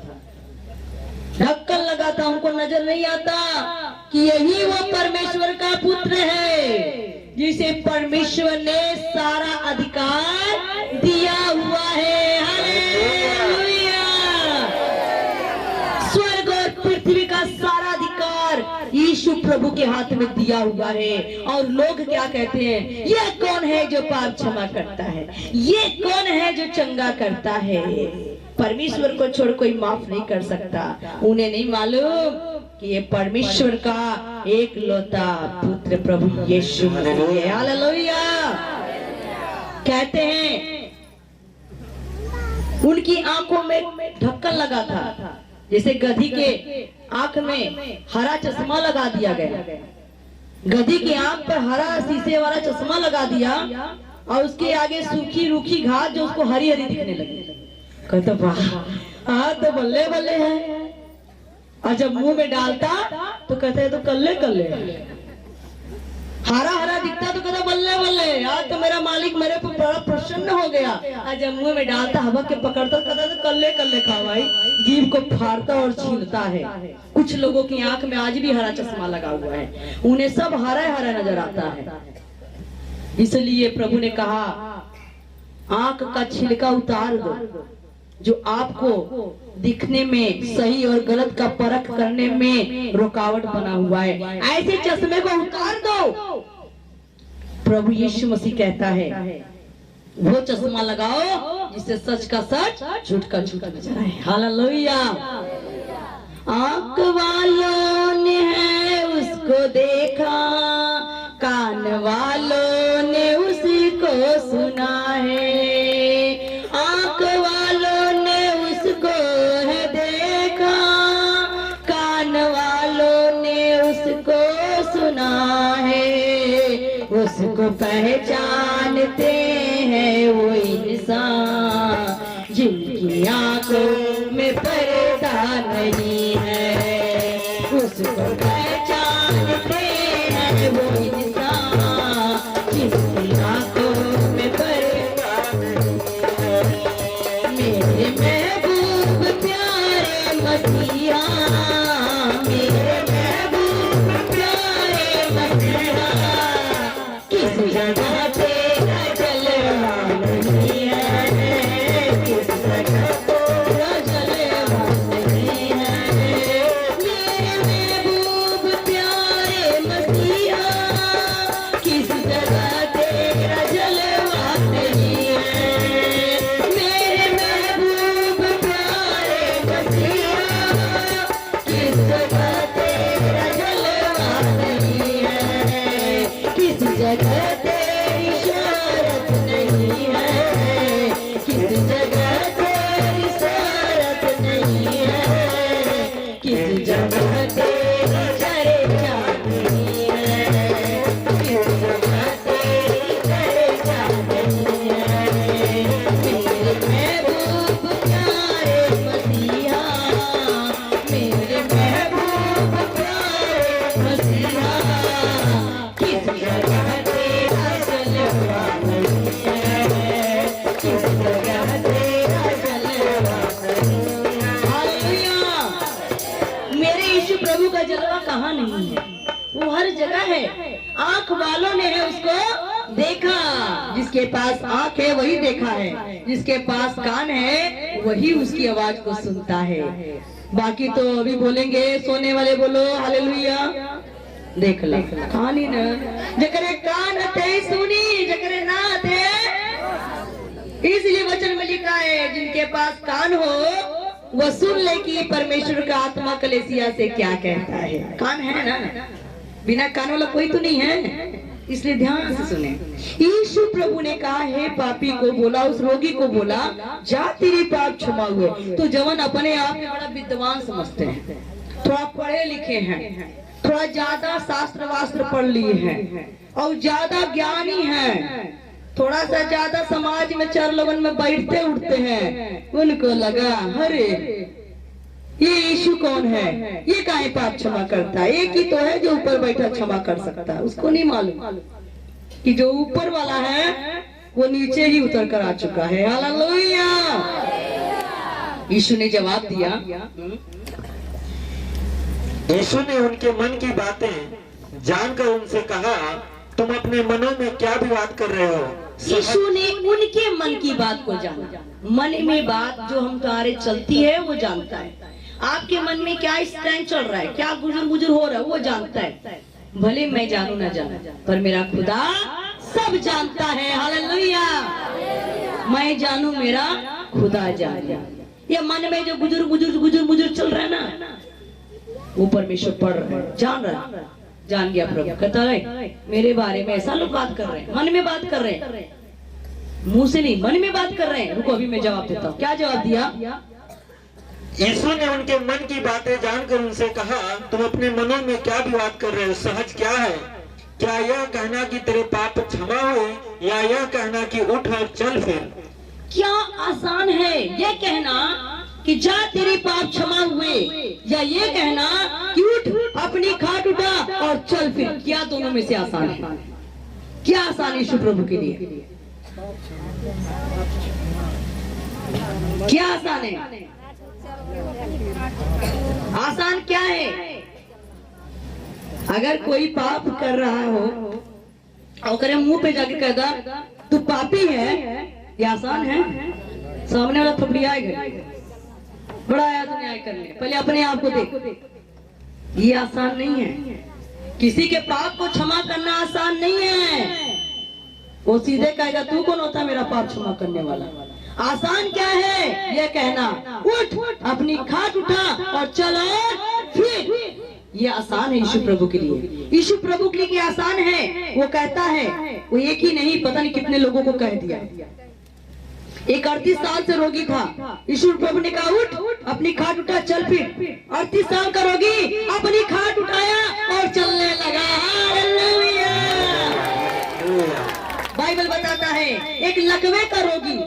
ढक्कन लगा था, उनको नजर नहीं आता कि यही वो परमेश्वर का पुत्र है जिसे परमेश्वर ने सारा अधिकार दिया हुआ है। हालेलुया। स्वर्ग और पृथ्वी का सारा अधिकार यीशु प्रभु के हाथ में दिया हुआ है। और लोग क्या कहते हैं, ये कौन है जो पाप क्षमा करता है, ये कौन है जो चंगा करता है। परमेश्वर को छोड़ कोई माफ नहीं कर सकता। उन्हें नहीं मालूम कि ये परमेश्वर का एक लौता पुत्र प्रभु यीशु मसीह है। हालेलुया। कहते हैं उनकी आंखों में ढक्कन लगा था, जैसे गधी के आंख में हरा चश्मा लगा दिया गया। गधी की आंख पर हरा शीशे वाला चश्मा लगा दिया और उसके आगे सूखी रूखी घास जो उसको हरी हरी दिखने लगी। कहते वाह, हाँ तो बल्ले बल्ले है। और जब मुंह में डालता तो कहते तो कल्ले कल्ले, हरा हरा दिखता तो कहता बल्ले बल्ले, आज तो मेरा मालिक मेरे पर बड़ा प्रसन्न हो गया। और जब मुंह में डालता हवा के पकड़ता तो कहता तो कल्ले कल्ले खा भाई, जीभ को फाड़ता और छीलता है। कुछ लोगों की आंख में आज भी हरा चश्मा लगा हुआ है, उन्हें सब हरा हरा नजर आता है। इसलिए प्रभु ने कहा आंख का छिलका उतार दो, जो आपको दिखने में सही और गलत का परख करने में रुकावट बना हुआ है, ऐसे चश्मे को उतार दो। प्रभु यीशु मसीह कहता है वो चश्मा लगाओ जिससे सच का सच, झूठ का झूठ नजर आए। हालेलुया। आंख वालों ने है उसको देखा, कान वालों ने उसको सुना है। आंख वालों ने उसको है देखा, कान वालों ने उसको सुना है। उसको पहचानते हैं वो इंसान जिनकी आंखों में पर्दा नहीं है। उसको पहचानते हैं वो इंसान जिनकी आंखों में पर्दा नहीं है। मेरे महबूब प्यारे मसीहा, मेरे महबूब प्यारे मसीहा, किस जगह तेरा जलवा नहीं है, किस जगह तेरा जलवा नहीं है। मेरे महबूब प्यारे मसीहा, किस जगह तेरा जलवा नहीं है। मेरे महबूब प्यारे मसीहा, किस जगह तेरा जलवा नहीं है। किस जगह तेरी शरत नहीं है, किस जगह तेरी शरत नहीं है। किस जगह तेरी चर्चा नहीं है, किस जगह तेरी चर्चा नहीं है। मेरे महबूब प्यारे मसीहा, मेरे महबूब प्यारे मसीहा, किस जगह तेरा जलवा नहीं है, किस जगह तेरा जलवा नहीं है। हालेलुया। मेरे यीशु प्रभु का जलवा कहाँ नहीं है, वो हर जगह है। आंख वालों ने है उसको देखा, जिसके पास आंख है वही देखा है, जिसके पास कान है वही उसकी आवाज को सुनता है। बाकी तो अभी बोलेंगे, सोने वाले बोलो हालेलुया। देख ला कहानी न, जकरे कान थे सुनी, जकरे ना थे। इसलिए वचन में लिखा है जिनके पास कान हो वो सुन ले कि परमेश्वर का आत्मा कलेसिया से क्या कहता है। कान है ना, बिना कान वाला कोई तो नहीं है, इसलिए ध्यान से सुने। यीशु प्रभु ने कहा हे पापी को बोला, उस रोगी को बोला जा तेरे पाप क्षमा हुए। तो जवान अपने आप में बड़ा विद्वान समझते हैं, थोड़ा पढ़े लिखे हैं, थोड़ा ज्यादा शास्त्र वास्त्र पढ़ लिए हैं और ज्यादा ज्ञानी हैं, थोड़ा सा ज्यादा समाज में चार लोगन में बैठते उठते हैं। उनको लगा अरे ये यीशु कौन है, ये काहे पाप क्षमा करता है, एक ही तो है जो ऊपर बैठा क्षमा कर सकता है। उसको नहीं मालूम कि जो ऊपर वाला है वो नीचे ही उतर कर आ चुका है। हालेलुया। यीशु ने जवाब दिया यीशु ने उनके मन की बातें जानकर उनसे कहा, तुम अपने मनों में क्या विवाद कर रहे हो? यीशु ने उनके मन की बात को जाना। मन में बात जो हम तुम्हारे चलती है वो जानता है। आपके मन में क्या इस टाइम चल रहा है, क्या गुजर गुजर हो रहा है, वो जानता है। भले मैं जानू ना जानू, पर मेरा खुदा सब जानता है। हालेलुया। मैं जानू, मेरा खुदा जाने। ये मन में जो गुजर गुजर गुजर गुजर चल रहा है ना, वो परमेश्वर पढ़ रहा है, जान रहा है। जान गया प्रभु कहता है मेरे बारे में ऐसा लोग बात कर रहे हैं, मन में बात कर रहे हैं, मुंह से नहीं, मन में बात कर रहे हैं। रुको अभी मैं जवाब देता हूँ। क्या जवाब दिया? यीशु ने उनके मन की बातें जानकर उनसे कहा, तुम अपने मनों में क्या विवाद कर रहे हो? सहज क्या है? क्या यह कहना कि तेरे पाप क्षमा हुए, या यह कहना कि उठ और चल फिर? क्या आसान है ये कहना कि जा तेरे पाप क्षमा हुए, या ये कहना कि उठ अपनी खाट उठा और चल फिर? क्या दोनों में से आसान है? क्या आसान है यीशु प्रभु के लिए? क्या आसान है? आसान क्या है? अगर कोई पाप कर रहा हो और करे मुंह पे जाके कहता तू पापी है, ये आसान है? सामने वाला थपड़िया आएगा, बड़ा आया तो न्याय करने, पहले अपने आप को देख। ये आसान नहीं है। किसी के पाप को क्षमा करना आसान नहीं है। वो सीधे कहेगा तू कौन होता है मेरा पाप क्षमा करने वाला? आसान क्या है? ये कहना उठ अपनी खाट उठा और चल और फिर। ये आसान है यीशु प्रभु के लिए। यीशु प्रभु के लिए क्या आसान है? वो कहता है, वो एक ही नहीं पता नहीं कितने लोगों को कह दिया। एक 38 साल से रोगी था, यीशु प्रभु ने कहा उठ अपनी खाट उठा चल फिर। 38 साल का रोगी अपनी खाट उठाया और चलने लगा। हालेलुया। बाइबल बताता है एक लकवे का रोगी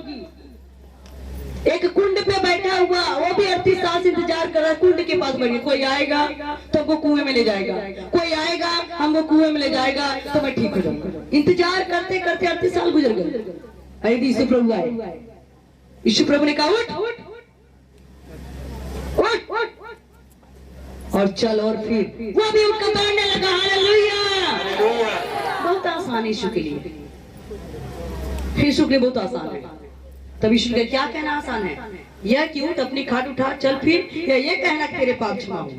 एक कुंड पे बैठा हुआ, वो भी 38 साल से इंतजार कर रहा है। कुंड के पास बैठ, कोई आएगा तो हमको कुएं में ले जाएगा, कोई आएगा हमको कुएं में ले जाएगा तो मैं ठीक हो जाऊंगा। इंतजार करते करते 38 साल गुजर गए। अरे यीशु प्रभु आए। यीशु प्रभु ने कहा उठ उठ उठ और चल और फिर वो भी उठकर दौड़ने लगा। हालेलुया। बहुत आसान है यीशु के लिए। यीशु के लिए बहुत आसान है। तब यीशु ने क्या कहना आसान है? यह कि उठ अपनी खाट उठा चल फिर, या ये कहना कि तेरे पाप क्षमा हुए?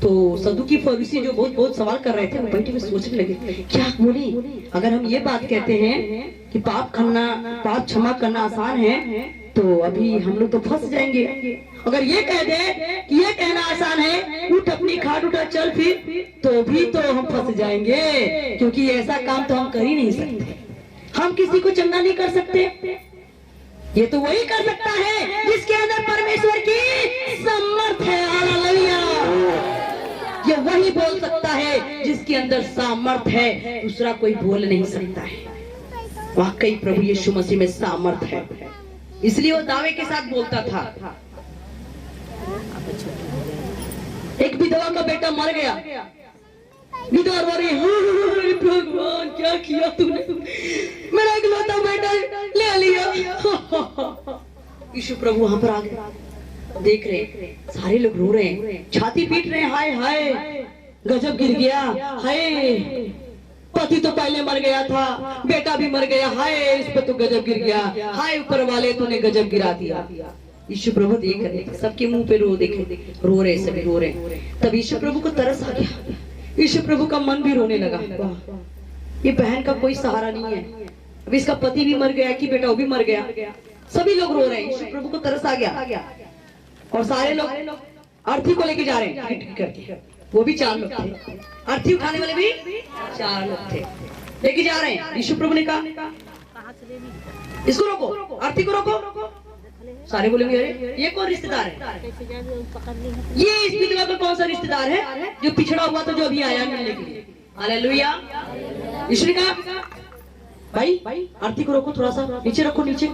तो सदुकी फरीसी जो बहुत सवाल कर रहे थे, वो बैठे हुए सोचने लगे क्या बोले। अगर हम ये बात कहते हैं कि पाप क्षमा करना आसान है, तो अभी हम लोग तो फंस जाएंगे। अगर ये कह दे कि ये कहना आसान है उठ अपनी खाट उठा चल फिर, तो भी तो हम फंस जाएंगे, क्योंकि ऐसा काम तो हम कर ही नहीं सकते। हम किसी को चंगा नहीं कर सकते। ये तो वही कर सकता है जिसके अंदर परमेश्वर की सामर्थ है। हालेलुया। ये वही बोल सकता है जिसके अंदर सामर्थ है, दूसरा कोई बोल नहीं सकता है। वाकई प्रभु यीशु मसीह में सामर्थ है, इसलिए वो दावे के साथ बोलता था। एक विधवा का बेटा मर गया, विधवा रो रही है, भगवान क्या किया तूने, मेरा इकलौता बेटा ले लिया। यीशु प्रभु वहां पर आ गए, देख रहे सारे लोग रो रहे हैं, छाती पीट रहे हैं, हाय हाय गजब गिर गया, हाय पति तो पहले मर गया था, बेटा भी मर गया, हाय इस पे तो गजब गिर गया, हाय ऊपर वाले तूने गजब गिरा दिया। यीशु प्रभु देख रहे, सबके मुंह पे रो रहे, सभी रो रहे। तब यीशु प्रभु को तरस आ गया, यीशु प्रभु का मन भी रोने लगा। ये बहन का कोई सहारा नहीं है, अब इसका पति भी मर गया कि बेटा वो भी मर गया, सभी लोग रो रहे हैं। यीशु प्रभु को तरस आ गया और सारे लोग अर्थी को लेके जा रहे हैं, वो भी 4 लोग थे, अर्थी उठाने वाले भी 4 लोग थे, लेके जा रहे हैं। यीशु प्रभु ने कहा इसको रोको, अर्थी को रोको। सारे बोलेंगे अरे ये कौन रिश्तेदार है, ये इस विधवा का कौन सा रिश्तेदार है जो पिछड़ा हुआ था, जो अभी आया मिलने के लिए। हालेलुया। यीशु ने कहा भाई अर्थी को रोको, थोड़ा सा नीचे रखो, नीचे।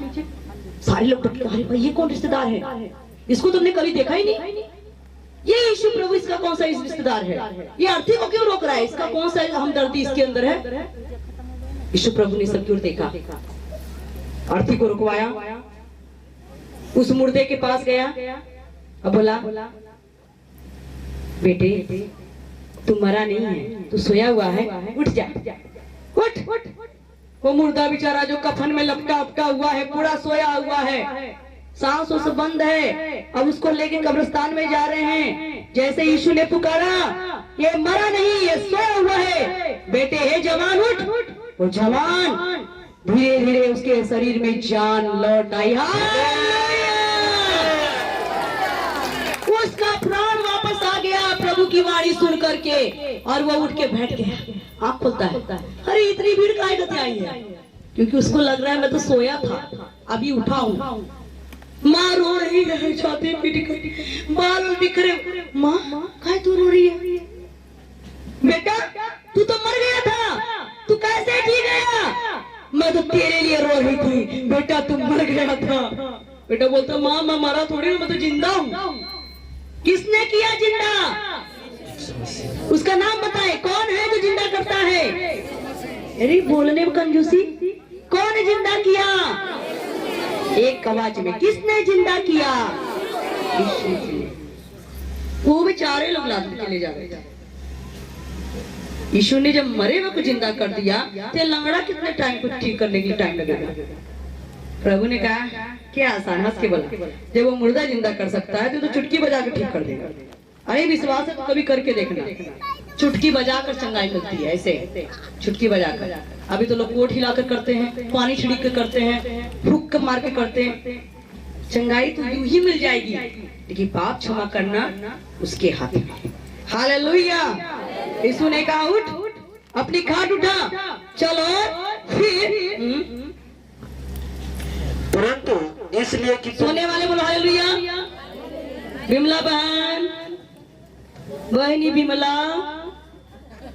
सारे लोग अरे भाई ये कौन रिश्तेदार है, इसको तुमने कभी देखा ही नहीं, ये यीशु प्रभु इसका कौन सा रिश्तेदार है, ये अर्थी को क्यों रोक रहा है, इसका कौन सा हमदर्दी इसके अंदर है। यीशु प्रभु ने सबकी ओर देखा, अर्थी को रुकवाया, उस मुर्दे के पास गया और बोला बेटे तू मरा नहीं है, तू सोया हुआ है, उठ जा, उठ। वो मुर्दा बेचारा जो कफन में लपका हुआ है, पूरा सोया हुआ है, सांस उस बंद है। अब उसको लेके कब्रिस्तान में जा रहे हैं। जैसे यीशु ने पुकारा, ये मरा नहीं, ये सोया हुआ है। बेटे हे जवान उठ। वो जवान धीरे धीरे उसके शरीर में जान लौट आई। उसका प्राण वापस आ गया प्रभु की वाणी सुन करके, और वो उठ के बैठ गया। आँख खुलता है, अरे इतनी भीड़ काहे करते आई है? क्योंकि उसको लग रहा है मैं तो सोया था, अभी उठा हूँ। माँ रो रही है, छाती पीट कर, बाल बिखरे। माँ काहे तू रो रही है? बेटा तू तो मर गया था, तू कैसे जी गया? मैं तो तेरे लिए रो रही थी। बेटा तू मर गया था। बेटा बोलता माँ मैं मरा थोड़ी, मैं तो जिंदा हूँ। किसने किया जिंदा? उसका नाम बताए, कौन है जो जिंदा करता है? अरे बोलने में कंजूसी। कौन जिंदा किया? एक आवाज में, किसने जिंदा किया? वो बेचारे लोग लाद के ले जा रहे। यीशु ने जब मरे हुए को जिंदा कर दिया, तो लंगड़ा कितने टाइम को ठीक करने के लिए टाइम लगेगा? प्रभु ने कहा क्या आसान, हंस के बोला, जब वो मुर्दा जिंदा कर सकता है तो चुटकी बजा कर ठीक कर देगा। अरे विश्वास है तो कभी करके देखना। चुटकी बजाकर चंगाई मिलती है, ऐसे चुटकी बजाकर। अभी तो लोग कोट हिलाकर करते हैं, पानी छिड़क कर करते हैं, फूंक मार के करते हैं। चंगाई तो यूं ही मिल जाएगी, लेकिन पाप क्षमा करना उसके हाथ में। हालेलुया। यीशु ने कहा उठ, अपनी खाट उठा, चलो। फिर परंतु इसलिए कि सोने वाले बोलो हालेलुया। बिमला बहन, बहनी बिमला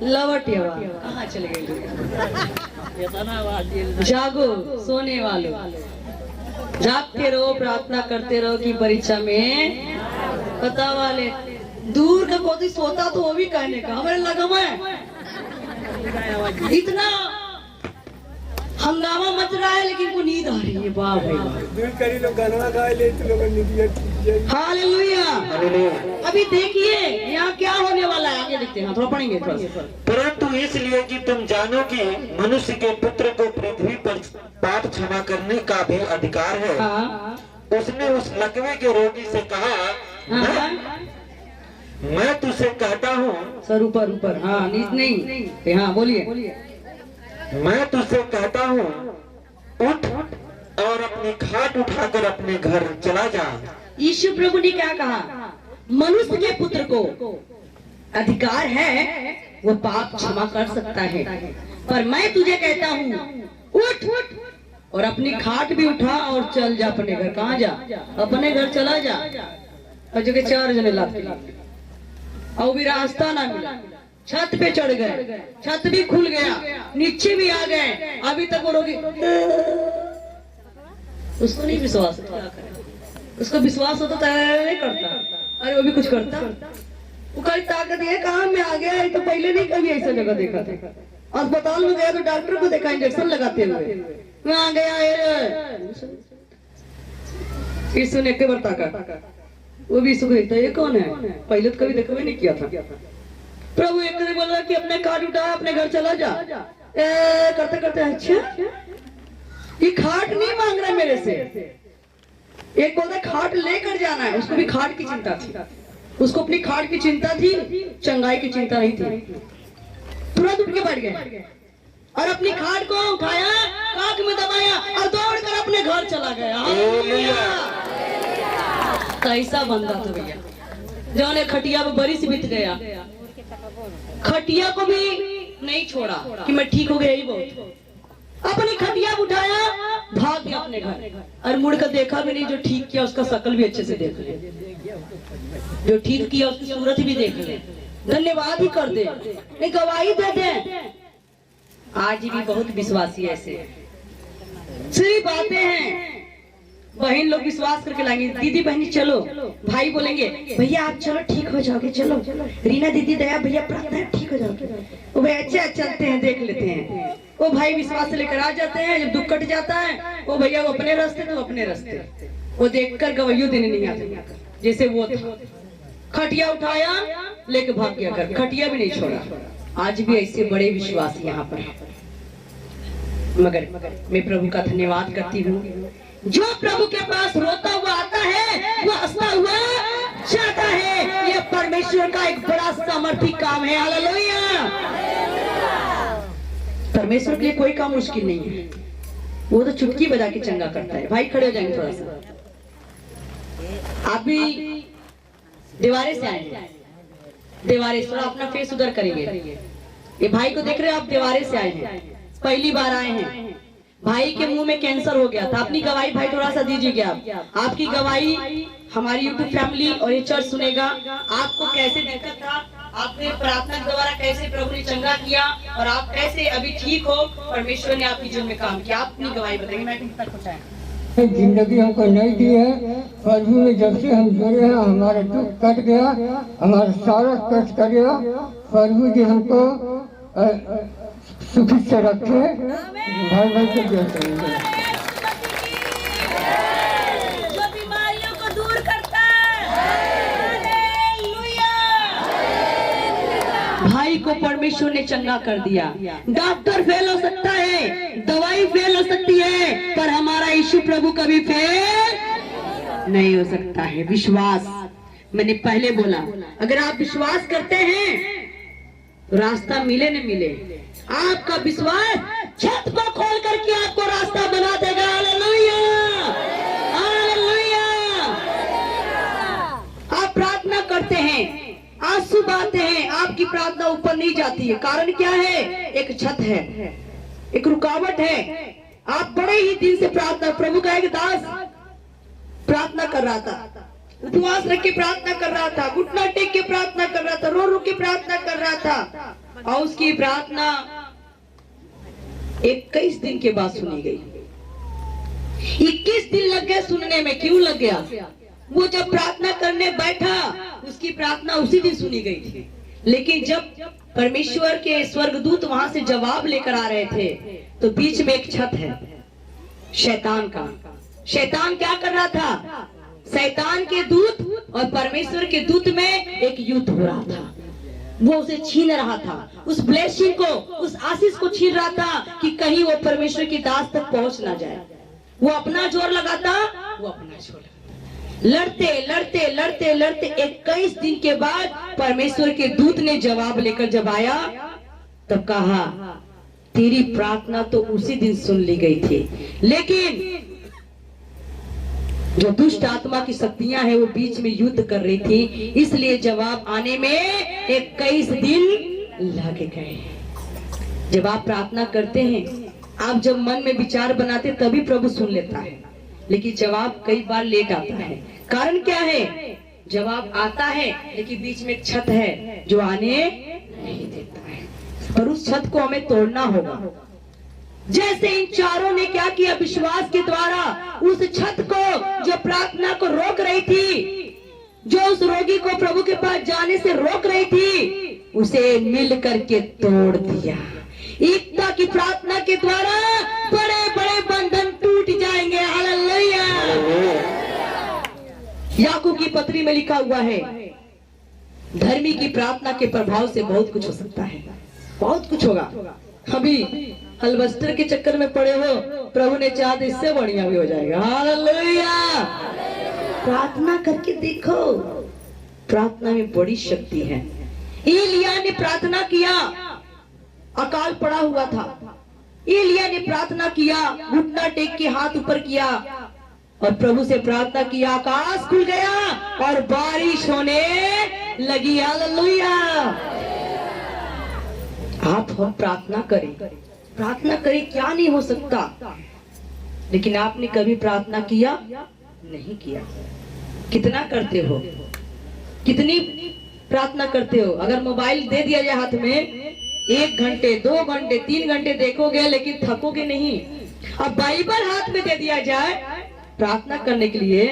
लवटिया कहाँ चले गए? जागो सोने वालों, जागते रहो, प्रार्थना करते रहो कि परीक्षा में पता वाले। दूर का कोई सोता तो वो भी कहने का हमारे लगा मैं इतना हंगामा मच रहा है, लेकिन वो नींद आ रही है। वाह भाई हालेलुया। अभी देखिए यहाँ क्या होने वाला है, आगे देखते हैं, थोड़ा पढ़ेंगे थोड़ा सा। परंतु इसलिए कि तुम जानो कि मनुष्य के पुत्र को पृथ्वी पर पाप क्षमा करने का भी अधिकार है। उसने उस लकवे के रोगी से कहा, मैं तुझसे कहता हूँ, सर ऊपर ऊपर, हाँ नीच नहीं, हाँ बोलिए। मैं तुझसे कहता हूँ उठ और अपनी खाट उठाकर अपने घर चला जा। यीशु प्रभु ने क्या कहा? मनुष्य के पुत्र को अधिकार है, वो पाप क्षमा कर सकता है, पर मैं तुझे कहता हूँ उठ और अपनी खाट भी उठा और चल जा अपने घर। कहाँ जा? अपने घर चला जा। और जो के 4 जने लाते और भी रास्ता ना मिला, छत पे चढ़ गए, छत भी खुल गया, नीचे भी आ गए, अभी तक वो रोगी। उसको नहीं विश्वास होता, उसको विश्वास होता तो नहीं करता। अरे वो भी कुछ करता, वो कई ताकत है, कहाँ में आ गया, तो पहले नहीं कभी ऐसा जगह देखा था। अस्पताल में गया तो डॉक्टर को देखा इंजेक्शन लगाते हुए, वहां गया यीशु ने के बरता का, वो भी यीशु को देखता ये कौन है, पहले तो कभी देखा भी नहीं किया था। प्रभु एक ने बोला कि अपने खाट उठा अपने घर चला जा। करते करते अच्छा ये खाट नहीं मांग रहा मेरे से, एक बोलता खाट लेकर जाना है। उसको भी खाट की चिंता थी, उसको अपनी खाट की चिंता थी, चंगाई की चिंता नहीं थी। तुरंत उठ के बैठ गए और अपनी खाट को उठाया, काख में दबाया और दौड़कर अपने घर चला गया। कैसा बंदा था भैया, जाने खटिया में बरिस बीत गया, खटिया को भी नहीं छोड़ा कि मैं ठीक हो गया ही बहुत। अपनी खटिया उठाया, भाग गया अपने घर और मुड़ कर देखा भी नहीं। जो ठीक किया उसका शकल भी अच्छे से देख ले, जो ठीक किया उसकी सूरत भी देख ले, धन्यवाद ही कर दे, नहीं गवाही दे दे। आज भी बहुत विश्वासी ऐसे सिर्फ बातें हैं, बहन लोग विश्वास करके लाएंगे, दीदी बहनी चलो, भाई बोलेंगे भैया आप चलो ठीक हो जाओगे, चलो रीना दीदी दया भैया प्रार्थना ठीक हो जाओगे। वो भाई अच्छा चलते हैं देख लेते हैं, वो भाई विश्वास से लेकर आ जाते हैं। जब दुख कट जाता है वो भैया वो अपने रास्ते तो अपने रास्ते, वो देखकर गवाहियों देने नहीं आते। जैसे वो खटिया उठाया लेके भाग गया घर, खटिया भी नहीं छोड़ा। आज भी ऐसे बड़े विश्वास यहाँ पर हैं। मगर मैं प्रभु का धन्यवाद करती हूँ, जो प्रभु के पास रोता हुआ आता है वो हंसता हुआ जाता है। ये परमेश्वर का एक बड़ा सामर्थी काम है। हालेलुया। परमेश्वर के लिए कोई काम मुश्किल नहीं है, वो तो चुटकी बजा के चंगा करता है। भाई खड़े हो जाएंगे थोड़ा सा। आप भी दीवारे से आए हैं, दीवारे थोड़ा अपना फेस उधर करेंगे। ये भाई को देख रहे हैं आप, दीवारे से आए हैं, पहली बार आए हैं। भाई के मुंह में कैंसर हो गया था। अपनी गवाही भाई थोड़ा सा दीजिए आप। आपकी गवाही हमारी यूट्यूब फैमिली और ये चर्च सुनेगा। आपको कैसे दिक्कत था, आपने प्रार्थना के द्वारा कैसे प्रभु ने चंगा किया और आप कैसे अभी ठीक हो, परमेश्वर ने आपकी जीवन में काम किया। आप अपनी गवाही बताएंगे। मैं कितना कुछ है जिंदगी हमको नहीं दी है। प्रभु ने जब से हम जुड़े हैं हमारा दुख कट गया, हमारा सारा कष्ट कट गया। प्रभु जी हमको सुखी से रखे। भाई भाई को जय करेंगे। जो बीमारियों को दूर करता है। भाई को परमेश्वर ने चंगा कर दिया। डॉक्टर फेल हो सकता है, दवाई फेल हो सकती है, पर हमारा यीशु प्रभु कभी फेल नहीं हो सकता है। विश्वास, मैंने पहले बोला, अगर आप विश्वास करते हैं तो रास्ता मिले न मिले, आपका विश्वास छत को खोल करके आपको रास्ता बना देगा। Hallelujah, hallelujah. आप प्रार्थना करते हैं, आंसू बहाते हैं, आपकी प्रार्थना ऊपर नहीं जाती है। कारण क्या है? एक छत है, एक रुकावट है। आप बड़े ही दिन से प्रार्थना, प्रभु का एक दास प्रार्थना कर रहा था, उपवास रख के प्रार्थना कर रहा था, घुटना टेक के प्रार्थना कर रहा था, रो रो के प्रार्थना कर रहा था, और उसकी प्रार्थना 21 दिन के बाद सुनी गई। 21 दिन लग गए सुनने में। क्यों लग गया? वो जब प्रार्थना करने बैठा, उसकी प्रार्थना उसी दिन सुनी गई थी। लेकिन जब परमेश्वर के स्वर्गदूत वहां से जवाब लेकर आ रहे थे, तो बीच में एक छत है शैतान का। शैतान क्या कर रहा था? शैतान के दूत और परमेश्वर के दूत में एक युद्ध हो रहा था। वो उसे छीन रहा था, उस ब्लेसिंग को, उस आशीष को छीन रहा था कि कहीं वो परमेश्वर की दास तक पहुंच ना जाए। वो अपना जोर लगाता, वो अपना जोर लगाता। लड़ते लड़ते लड़ते लड़ते 21 दिन के बाद परमेश्वर के दूत ने जवाब लेकर जब आया, तब कहा, तेरी प्रार्थना तो उसी दिन सुन ली गई थी, लेकिन जो दुष्ट आत्मा की शक्तियां हैं वो बीच में युद्ध कर रही थी, इसलिए जवाब आने में 21 दिन लग गए। जब आप प्रार्थना करते हैं, आप जब मन में विचार बनाते तभी प्रभु सुन लेता है, लेकिन जवाब कई बार लेट आता है। कारण क्या है? जवाब आता है लेकिन बीच में एक छत है जो आने नहीं देता है, और उस छत को हमें तोड़ना होगा। जैसे इन चारों ने क्या किया? विश्वास के द्वारा उस छत को, जो प्रार्थना को रोक रही थी, जो उस रोगी को प्रभु के पास जाने से रोक रही थी, उसे मिल करके तोड़ दिया। एकता की प्रार्थना के द्वारा बड़े बड़े बंधन टूट जाएंगे। हालेलुया। याकूब की पत्री में लिखा हुआ है, धर्मी की प्रार्थना के प्रभाव से बहुत कुछ हो सकता है, बहुत कुछ होगा। अभी अलबस्टर के चक्कर में पड़े हो, प्रभु ने चाहा तो इससे बढ़िया भी हो जाएगा। हालेलुया। प्रार्थना करके देखो, प्रार्थना में बड़ी शक्ति है। एलिया ने प्रार्थना किया, अकाल पड़ा हुआ था। एलिया ने प्रार्थना किया, घुटना टेक के हाथ ऊपर किया और प्रभु से प्रार्थना किया, आकाश खुल गया और बारिश होने लगी। हालेलुया। आप हम प्रार्थना करें, प्रार्थना करें, क्या नहीं हो सकता। लेकिन आपने कभी प्रार्थना किया? नहीं किया। कितना करते हो? कितनी प्रार्थना करते हो? अगर मोबाइल दे दिया जाए हाथ में, 1 घंटे 2 घंटे 3 घंटे देखोगे, लेकिन थकोगे नहीं। अब बाइबल हाथ में दे दिया जाए प्रार्थना करने के लिए,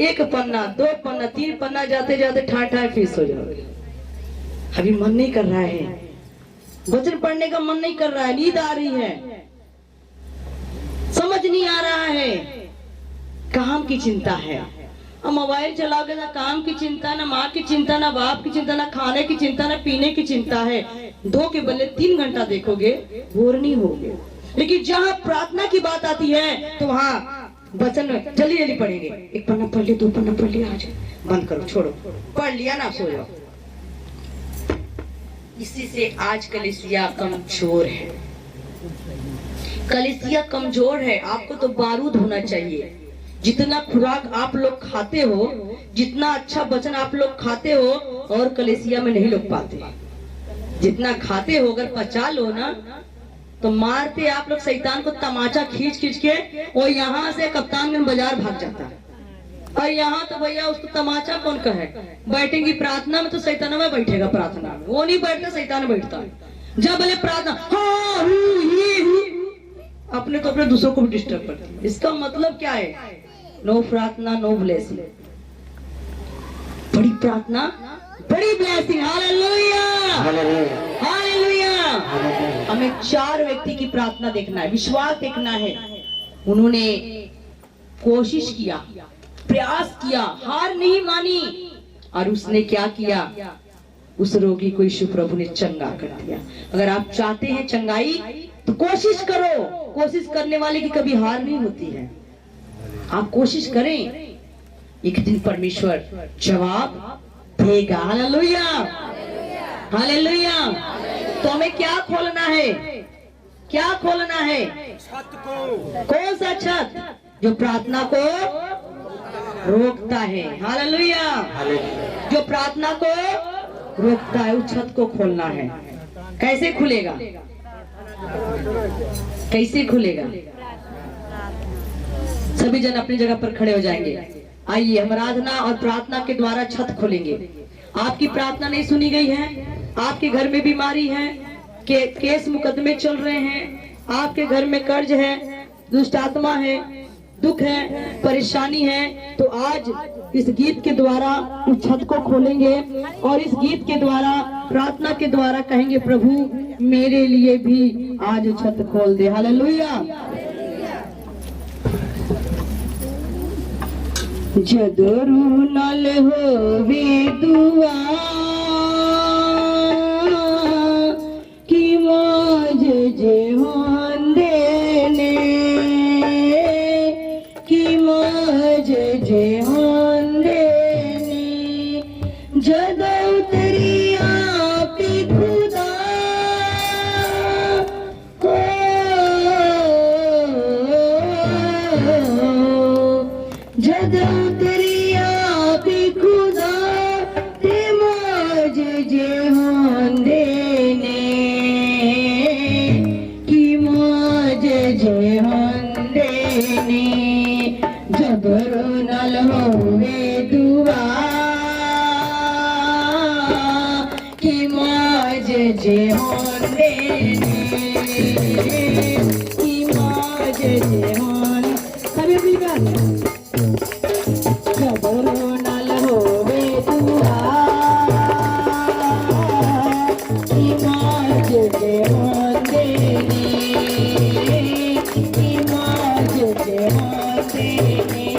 1 पन्ना 2 पन्ना 3 पन्ना जाते जाते ठाठा फीस हो जाओगे। अभी मन नहीं कर रहा है, वचन पढ़ने का मन नहीं कर रहा है, नींद आ रही है, समझ नहीं आ रहा है, काम की चिंता है। अब मोबाइल चला के ना काम की चिंता, ना माँ की चिंता, ना बाप की चिंता, ना खाने की चिंता, ना पीने की चिंता है। 2 के बदले 3 घंटा देखोगे, बोर नहीं होगे। लेकिन जहाँ प्रार्थना की बात आती है तो वहाँ वचन जल्दी जल्दी पढ़ेंगे। 1 पन्ना पढ़ लिया, 2 पन्ना पढ़ लिया, आज बंद करो, छोड़ो, पढ़ लिया ना, सो जाओ। इसी से आज कलीसिया कमजोर है, कलीसिया कमजोर है। आपको तो बारूद होना चाहिए। जितना खुराक आप लोग खाते हो, जितना अच्छा वचन आप लोग खाते हो, और कलीसिया में नहीं लोग पाते। जितना खाते हो अगर पचा लो ना, तो मारते आप लोग शैतान को तमाचा खींच खींच के, और यहाँ से कप्तानगंज बाजार भाग जाता है। और यहाँ तो भैया उसको तमाचा कौन कहे, बैठेंगी प्रार्थना में तो शैतान में बैठेगा, प्रार्थना में वो नहीं बैठता, शैतान बैठता है। जब बोले प्रार्थना हाँ अपने तो अपने दूसरों को भी डिस्टर्ब करती है। इसका मतलब क्या है? नो प्रार्थना नो ब्लेसिंग। बड़ी प्रार्थना बड़ी ब्लेसिंग। Hallelujah hallelujah. हमें 4 व्यक्ति की प्रार्थना देखना है, विश्वास देखना है। उन्होंने कोशिश किया, प्रयास किया, हार नहीं मानी, और उसने क्या किया? उस रोगी को यीशु प्रभु ने चंगा कर दिया। अगर आप चाहते हैं चंगाई तो कोशिश करो। कोशिश करने वाले की कभी हार नहीं होती है। आप कोशिश करें, एक दिन परमेश्वर जवाब देगा। Hallelujah hallelujah. तो हमें क्या खोलना है? क्या खोलना है? छत को। कौन सा छत? जो प्रार्थना को रोकता है। हालेलुया। जो प्रार्थना को रोकता है, उस छत को खोलना है। कैसे खुलेगा? कैसे खुलेगा? सभी जन अपनी जगह पर खड़े हो जाएंगे। आइए हम आराधना और प्रार्थना के द्वारा छत खोलेंगे। आपकी प्रार्थना नहीं सुनी गई है, आपके घर में बीमारी है, केस मुकदमे चल रहे हैं, आपके घर में कर्ज है, दुष्ट आत्मा है, दुख है, परेशानी है, तो आज इस गीत के द्वारा उस छत को खोलेंगे और इस गीत के द्वारा, प्रार्थना के द्वारा कहेंगे, प्रभु मेरे लिए भी आज छत खोल दे। हालेलुया। जदरू नल होवे दुआ कि मौज जे होंदे ने, कि मौज जे होंदे ने, जद उतरी आपी खुदा को, जद उतरी आपी खुदा ते मौज जे होंदे ने, कि मौज जे होंदे ने, जबरो नल होवे दुआ कि मौज जे होंदे ने, कि मौज जे होंदे। सभी अपनी बात जबरो नल होवे दुआ कि मौज जे होंदे ने, कि मौज जे होंदे ने,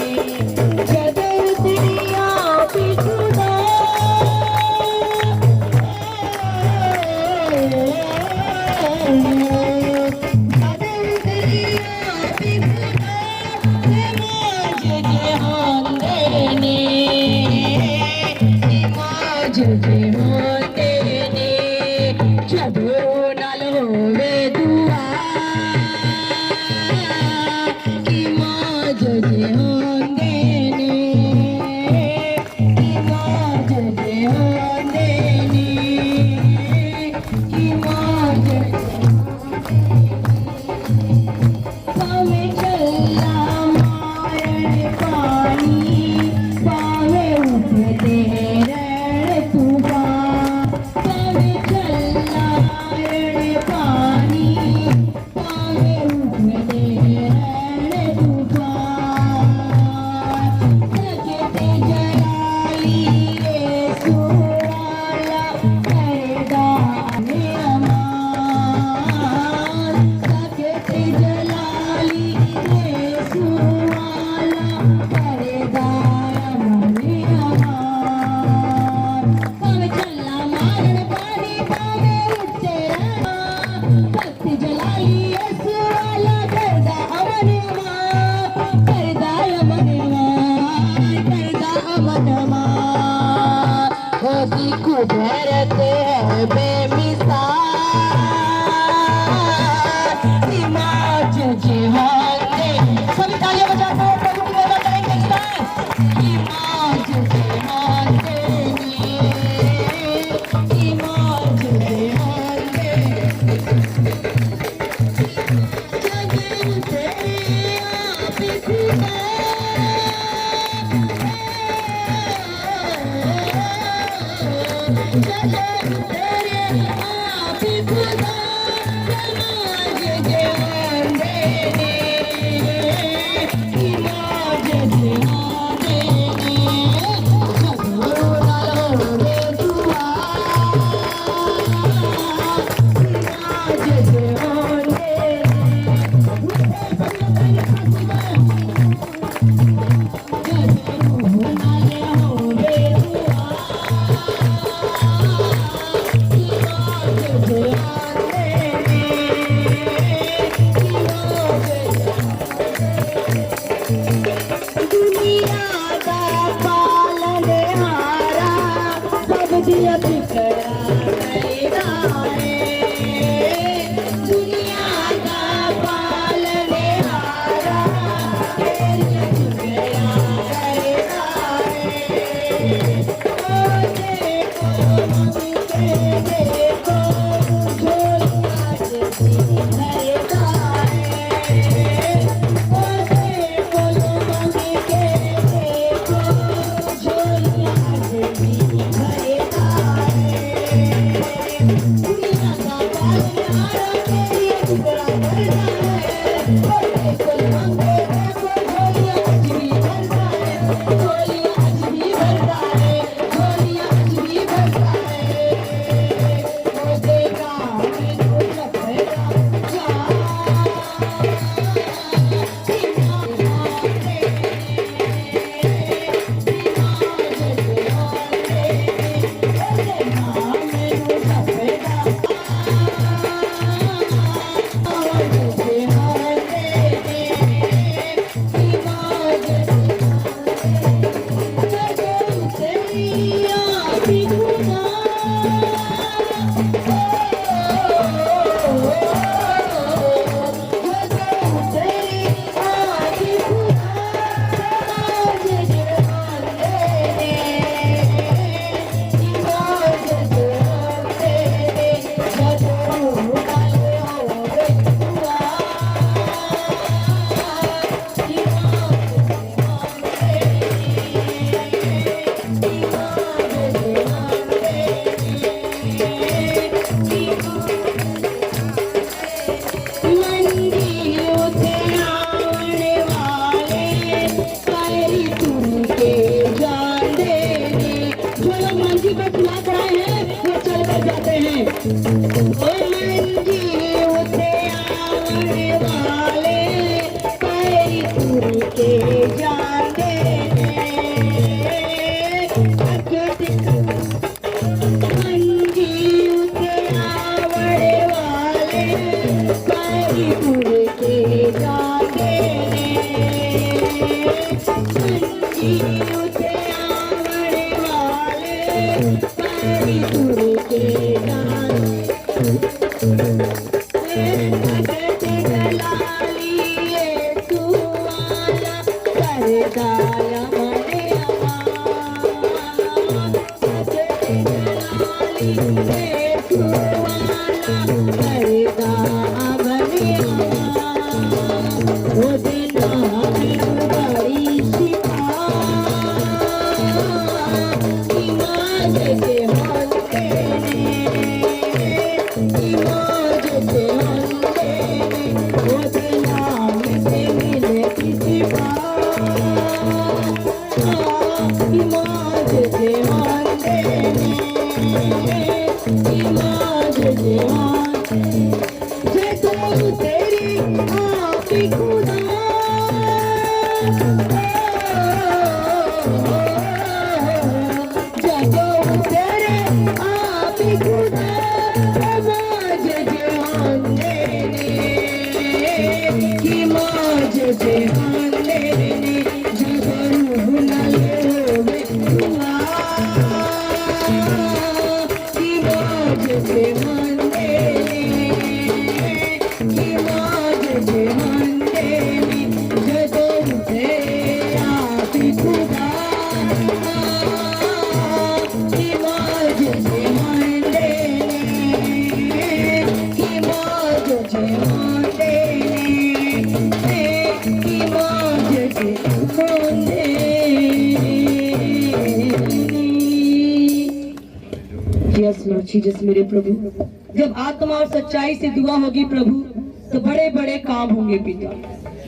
जद उतरी आपी खुदा, जद उतरी आपी खुदा ते मौज जे होंदे ने, कि मौज जे होंदे ने, जबरो नल होवे दुआ कि मौज जे होंदे ने, कि मौज जे होंदे ने, कि मौज पावे चला मारण पानी, पावे उठते रण तूफान, करत है बेमिसाल इमाज जिहान दे सभी तालियां बजाते हैं प्रभु की महिमा करेंगे इस बार इमाज जिहान देनी इमाज जिहान देनी जगन तेरे आप खुदा जगन तेरे आप खुदा इमाज जिहान देनी इमाज जिहान देनी खबरो ना लो रे दुआ इमाज जिहान दुनिया का पालनहारा सब दिया बिखरा मैदाने दुनिया का पालनहारा तेरी बिखरा देखो झोलिया जैसी से मंदे की माज से मंदे जदो उठे आप खुदा की माज से मंदे की माज से मंदे की माज से मंदे। यस लॉर्ड जीसस मेरे प्रभु, जब आत्मा और सच्चाई से दुआ होगी प्रभु तो बड़े बड़े काम होंगे पिता।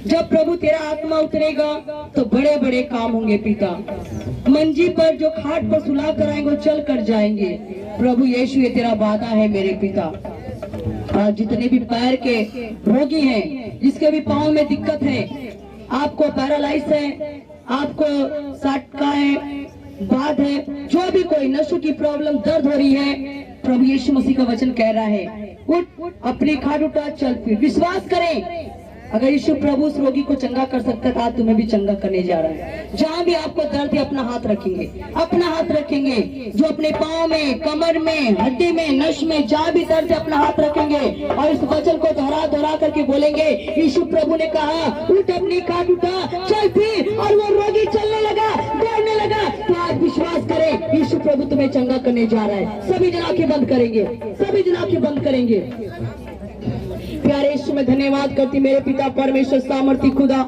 जब प्रभु तेरा आत्मा उतरेगा तो बड़े बड़े काम होंगे पिता। मंजी पर जो खाट पर सुला कर आएंगे वो चल कर जाएंगे प्रभु यीशु, ये तेरा वादा है मेरे पिता। आज जितने भी पैर के रोगी हैं, जिसके भी पाँव में दिक्कत है, आपको पैरालाइज है, आपको साटका है, बात है, जो भी कोई नशों की प्रॉब्लम दर्द हो रही है, प्रभु यीशु मसीह का वचन कह रहा है उठ अपनी खाट उठा चल फिर। विश्वास करें, अगर यीशु प्रभु उस रोगी को चंगा कर सकता है तो आज तुम्हें भी चंगा करने जा रहा है। जहाँ भी आपको दर्द है अपना हाथ रखेंगे, अपना हाथ रखेंगे। जो अपने पाँव में, कमर में, हड्डी में, नस में जहाँ भी दर्द है अपना हाथ रखेंगे और इस वचन को दोहरा दोहरा करके बोलेंगे। यीशु प्रभु ने कहा उठ अपनी खाट उठा चल फिर, और वो रोगी चलने लगा, दौड़ने लगा। तो आज विश्वास करें यीशु प्रभु तुम्हें चंगा करने जा रहा है। सभी जन आंखें बंद करेंगे, सभी जन आंखें बंद करेंगे। प्यारे यीशु में धन्यवाद करती मेरे पिता परमेश्वर सामर्थी खुदा।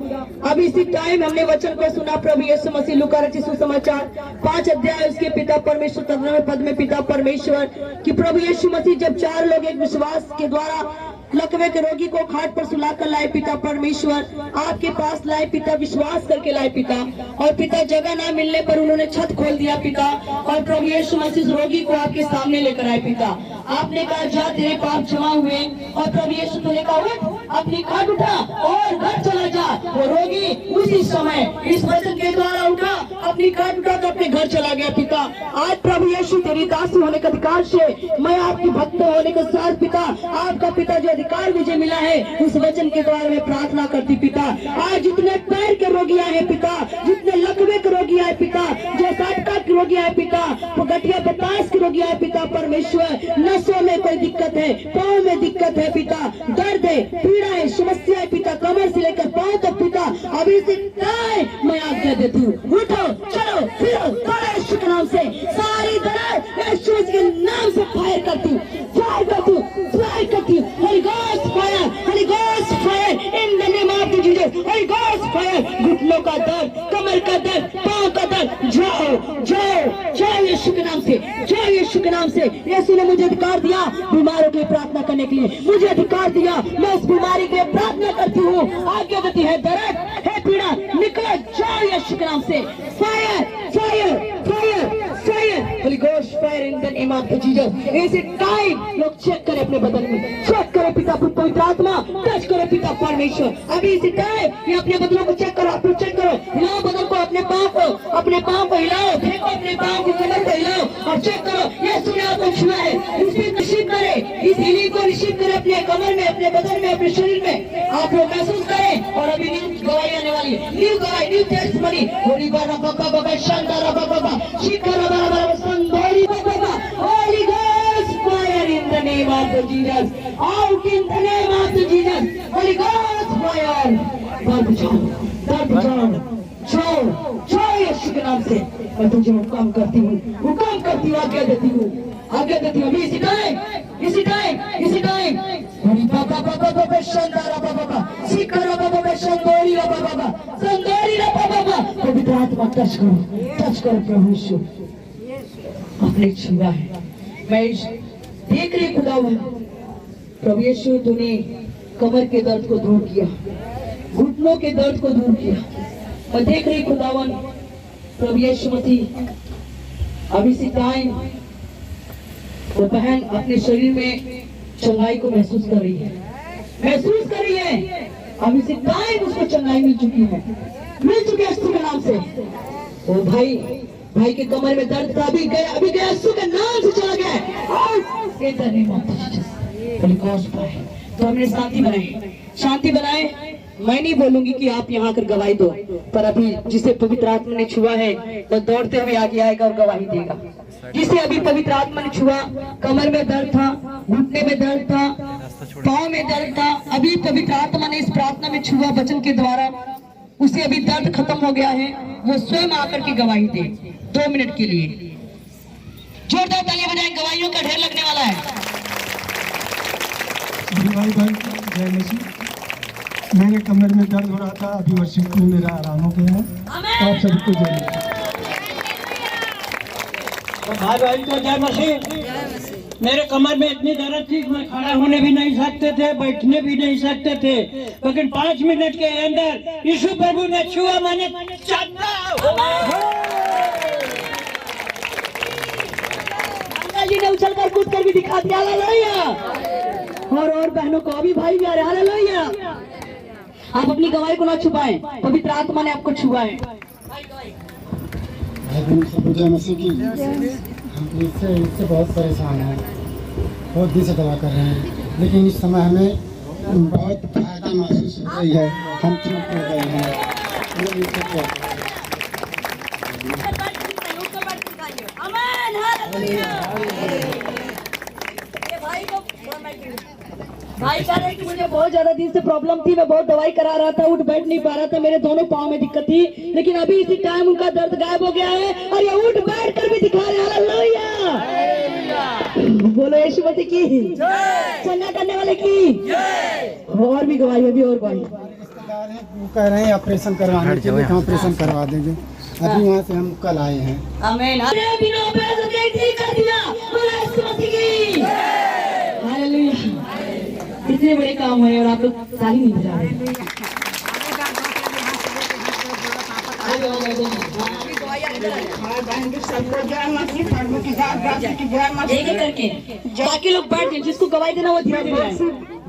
अब इसी टाइम हमने वचन को सुना प्रभु यीशु मसीह लूका रचित सुसमाचार 5 अध्याय उसके पिता परमेश्वर 13वें पद में पिता परमेश्वर कि प्रभु यीशु मसीह जब 4 लोग एक विश्वास के द्वारा लकवे के रोगी को खाट पर सुलाकर लाए पिता परमेश्वर, आपके पास लाए पिता, विश्वास करके लाए पिता। और पिता जगह ना मिलने पर उन्होंने छत खोल दिया पिता, और प्रभु यीशु मसीह रोगी को आपके सामने लेकर आए पिता। आपने कहा जा तेरे पाप क्षमा हुए, और प्रभु यीशु ने कहा उठ अपनी खाट उठा और घर चला जा। वो रोगी उसी समय इस वचन के द्वारा उठा, अपनी खाट उठा तो अपने घर चला गया पिता। आज प्रभु यीशु तेरी दासी होने के अधिकार से, मैं आपकी भक्त होने के साथ पिता, आपका पिता जो अधिकार मुझे मिला है उस वचन के द्वारा मैं प्रार्थना करती पिता। आज जितने पैर के रोगी आए पिता, जितने लकवे के रोगी आए पिता, जो साटका के रोगी आए पिता, वो गठिया बतास के रोगी आए पिता परमेश्वर, नसों में कोई दिक्कत है, पाँव में दिक्कत है पिता, दर्द है, पीड़ा है, समस्या है पिता, कमर से लेकर पाँव तक पिता, अभी से मैं आज्ञा देती हूँ उठो चलो फिरो यीशु के नाम से। सारी दर्द यीशु के नाम से फायर करती हूँ, फायर करती हूँ, फायर करती हूँ। Holi ghost fire, Holi ghost fire in the name of Jesus, holy ghost fire. घुटनों का दर्द, कमर का दर्द, पाँव का दर्द, जाओ जाओ जाओ यीशु के नाम से, जाओ यीशु के नाम से। यीशु ने मुझे अधिकार दिया बीमारों के लिए प्रार्थना करने के लिए, मुझे अधिकार दिया, मैं उस बीमारी के लिए प्रार्थना करती हूँ। आज्ञा देती है दर्द है, पीड़ा निकले जाओ यीशु के नाम से। Fire fire fire fire, Holi ghost fire in the name of Jesus. ऐसे टाइम लोग चेक करें अपने बदन में, चेक करें पिता पवित्र आत्मा, टच करो पिता परमेश्वर। अभी इसी टाइम ये अपने बदनों को चेक करो, आप चेक करो, हिलाओ बदन को, अपने पाँव को, अपने पाँव को हिलाओ, फेंको अपने पाँव को, कमर को हिलाओ और चेक करो यीशु ने आपको छुआ है। रिसीव करें, इस हीलिंग को रिसीव करें अपने कमर में, अपने बदन में, अपने शरीर में, आप लोग महसूस करें। और अभी न्यू गवाही आने वाली है, न्यू गवाही, न्यू टेस्टमनी। होली बाबा बाबा बाबा शांता बाबा शिखर बाबा संदोरी बाबा, holy ghost fire in the name of Jesus, out in the name of Jesus, holy ghost fire. दर्द जाओ, दर्द जाओ, जाओ जाओ यीशु के नाम से। मैं तुझे हुक्म करती हूँ, हुक्म करती हूँ, आज्ञा देती हूँ, आज्ञा देती हूँ। इसी टाइम, इसी टाइम, इसी टाइम बाबा बाबा बाबा शांता बाबा शिखर बाबा संदोरी बाबा संदोरी बाबा। पवित्र आत्मा टच करो, टच करो प्रभु यीशु, अपने छुआ है। मैं देख रही खुदा हुआ प्रभु यीशु, तूने कमर के दर्द को दूर किया, घुटनों के दर्द को दूर किया। मैं देख रही खुदावन प्रभु यीशु मसीह, अभी से टाइम वो बहन अपने शरीर में चंगाई को महसूस कर रही है, महसूस कर रही है। अभी से टाइम उसको चंगाई मिल चुकी है, मिल चुकी है यीशु के नाम से। ओ भाई, भाई के कमर में दर्द था, अभी गया, अभी गया, यीशु के नाम से चला गया। और इन द नेम ऑफ जीसस, तो हमने शांति बनाई, शांति बनाए। मैं नहीं बोलूंगी कि आप यहाँ आकर गवाही दो, पर अभी जिसे पवित्र आत्मा ने छुआ है वो दौड़ते हुए आगे आएगा और गवाही देगा। जिसे अभी पवित्र आत्मा ने छुआ। कमर में दर्द था, घुटने में दर्द था, पाँव में दर्द था। अभी पवित्र आत्मा ने इस प्रार्थना में छुआ वचन के द्वारा, उसे अभी दर्द खत्म हो गया है। वो स्वयं आकर के गवाही दे 2 मिनट के लिए। जोरदार तालियां बजाएं, गवाहियों का ढेर लगने वाला है। भाई जय मसीह। मेरे कमर में दर्द हो रहा था, अभी वर्षिप में मेरा आराम हो गया है। आप सबको जय भाई भाई को जय मसीह। मेरे कमर में इतनी दर्द थी, मैं खड़ा होने भी नहीं सकते थे, बैठने भी नहीं सकते थे, लेकिन 5 मिनट के अंदर यीशु प्रभु ने छुआ, मैंने जी ने उछल कर कूद कर भी दिखा दिया। हालेलुया। और बहनों को अभी भाई भी आ रहे। हालेलुया। आप अपनी गवाही को ना छुपाएं, पवित्र आत्मा ने आपको छुआ है। जय मसीह की। हम इससे बहुत परेशान हैं, बहुत दिन से दवा कर रहे हैं, लेकिन इस समय हमें बहुत फायदा महसूस हो रही है। हम ठीक हो गए हैं। भाई कह रहे कि मुझे बहुत ज्यादा दिन से प्रॉब्लम थी, मैं बहुत दवाई करा रहा था, उठ बैठ नहीं पा रहा था, मेरे दोनों पाँव में दिक्कत थी, लेकिन अभी इसी टाइम उनका दर्द गायब हो गया है और ये उठ बैठ कर भी दिखा रहे हैं। हालेलुया। बोलो यीशु मसीह की चंगा करने वाले की। और भी गवाही, अभी और गवाही। रिश्तेदार हैं, वो कह रहे हैं ऑपरेशन करवाने के लिए, हम ऑपरेशन करवा देंगे। अभी वहाँ से हम कल आए हैं। आमीन। बिना ऑपरेशन के ठीक कर दिया। बोलो यीशु मसीह की। हालेलुया। इतने बड़े काम हुए और आप लोग ताली नहीं बजा रहे। एक एक करके बाकी लोग बैठ गए, जिसको गवाही देना वो धीरे धीरे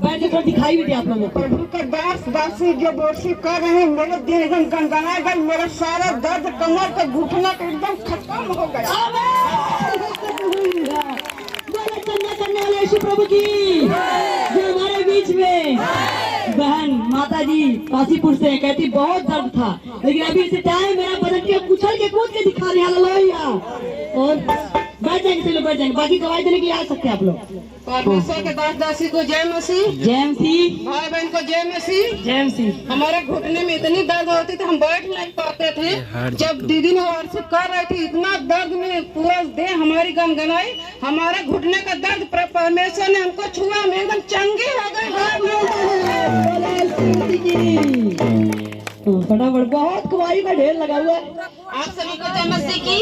बैठ के दिखाई भी दिया आप लोगों को। प्रभु के दास दासी जो वर्षिप कर रहे हैं, मेरे दिल एकदम गनगना गए, मेरा सारा दर्द कमर का घुटना एकदम खत्म हो गया। चंगा करने वाले यीशु प्रभु की जो हमारे बीच में बहन माता जी काशीपुर से कहती बहुत दर्द था, लेकिन अभी इस टाइम मेरा बदन के उछल के कूद के दिखा रही। हालेलुया। और बैठ जाएंगे, चलो बैठ जाएंगे, बाकी गवाही देने के लिए आ सकते हैं आप लोग। परमेश्वर के दास दासी को जय मसीह। जय मसीह। भाई बहन को जय मसीह। जय मसीह। हमारे घुटने में इतनी दर्द होती थी, हम बैठ नहीं पाते थे। जब दीदी ने वर्षिप कर रही थी, इतना दर्द में पूरा देह हमारी गनगनाई। हमारे घुटने का दर्द परमेश्वर ने हमको छुआ, हम एकदम चंगे हो गए। फटाफट बहुत गवाही का ढेर लगा हुआ है। आप सभी को जय मसीह की।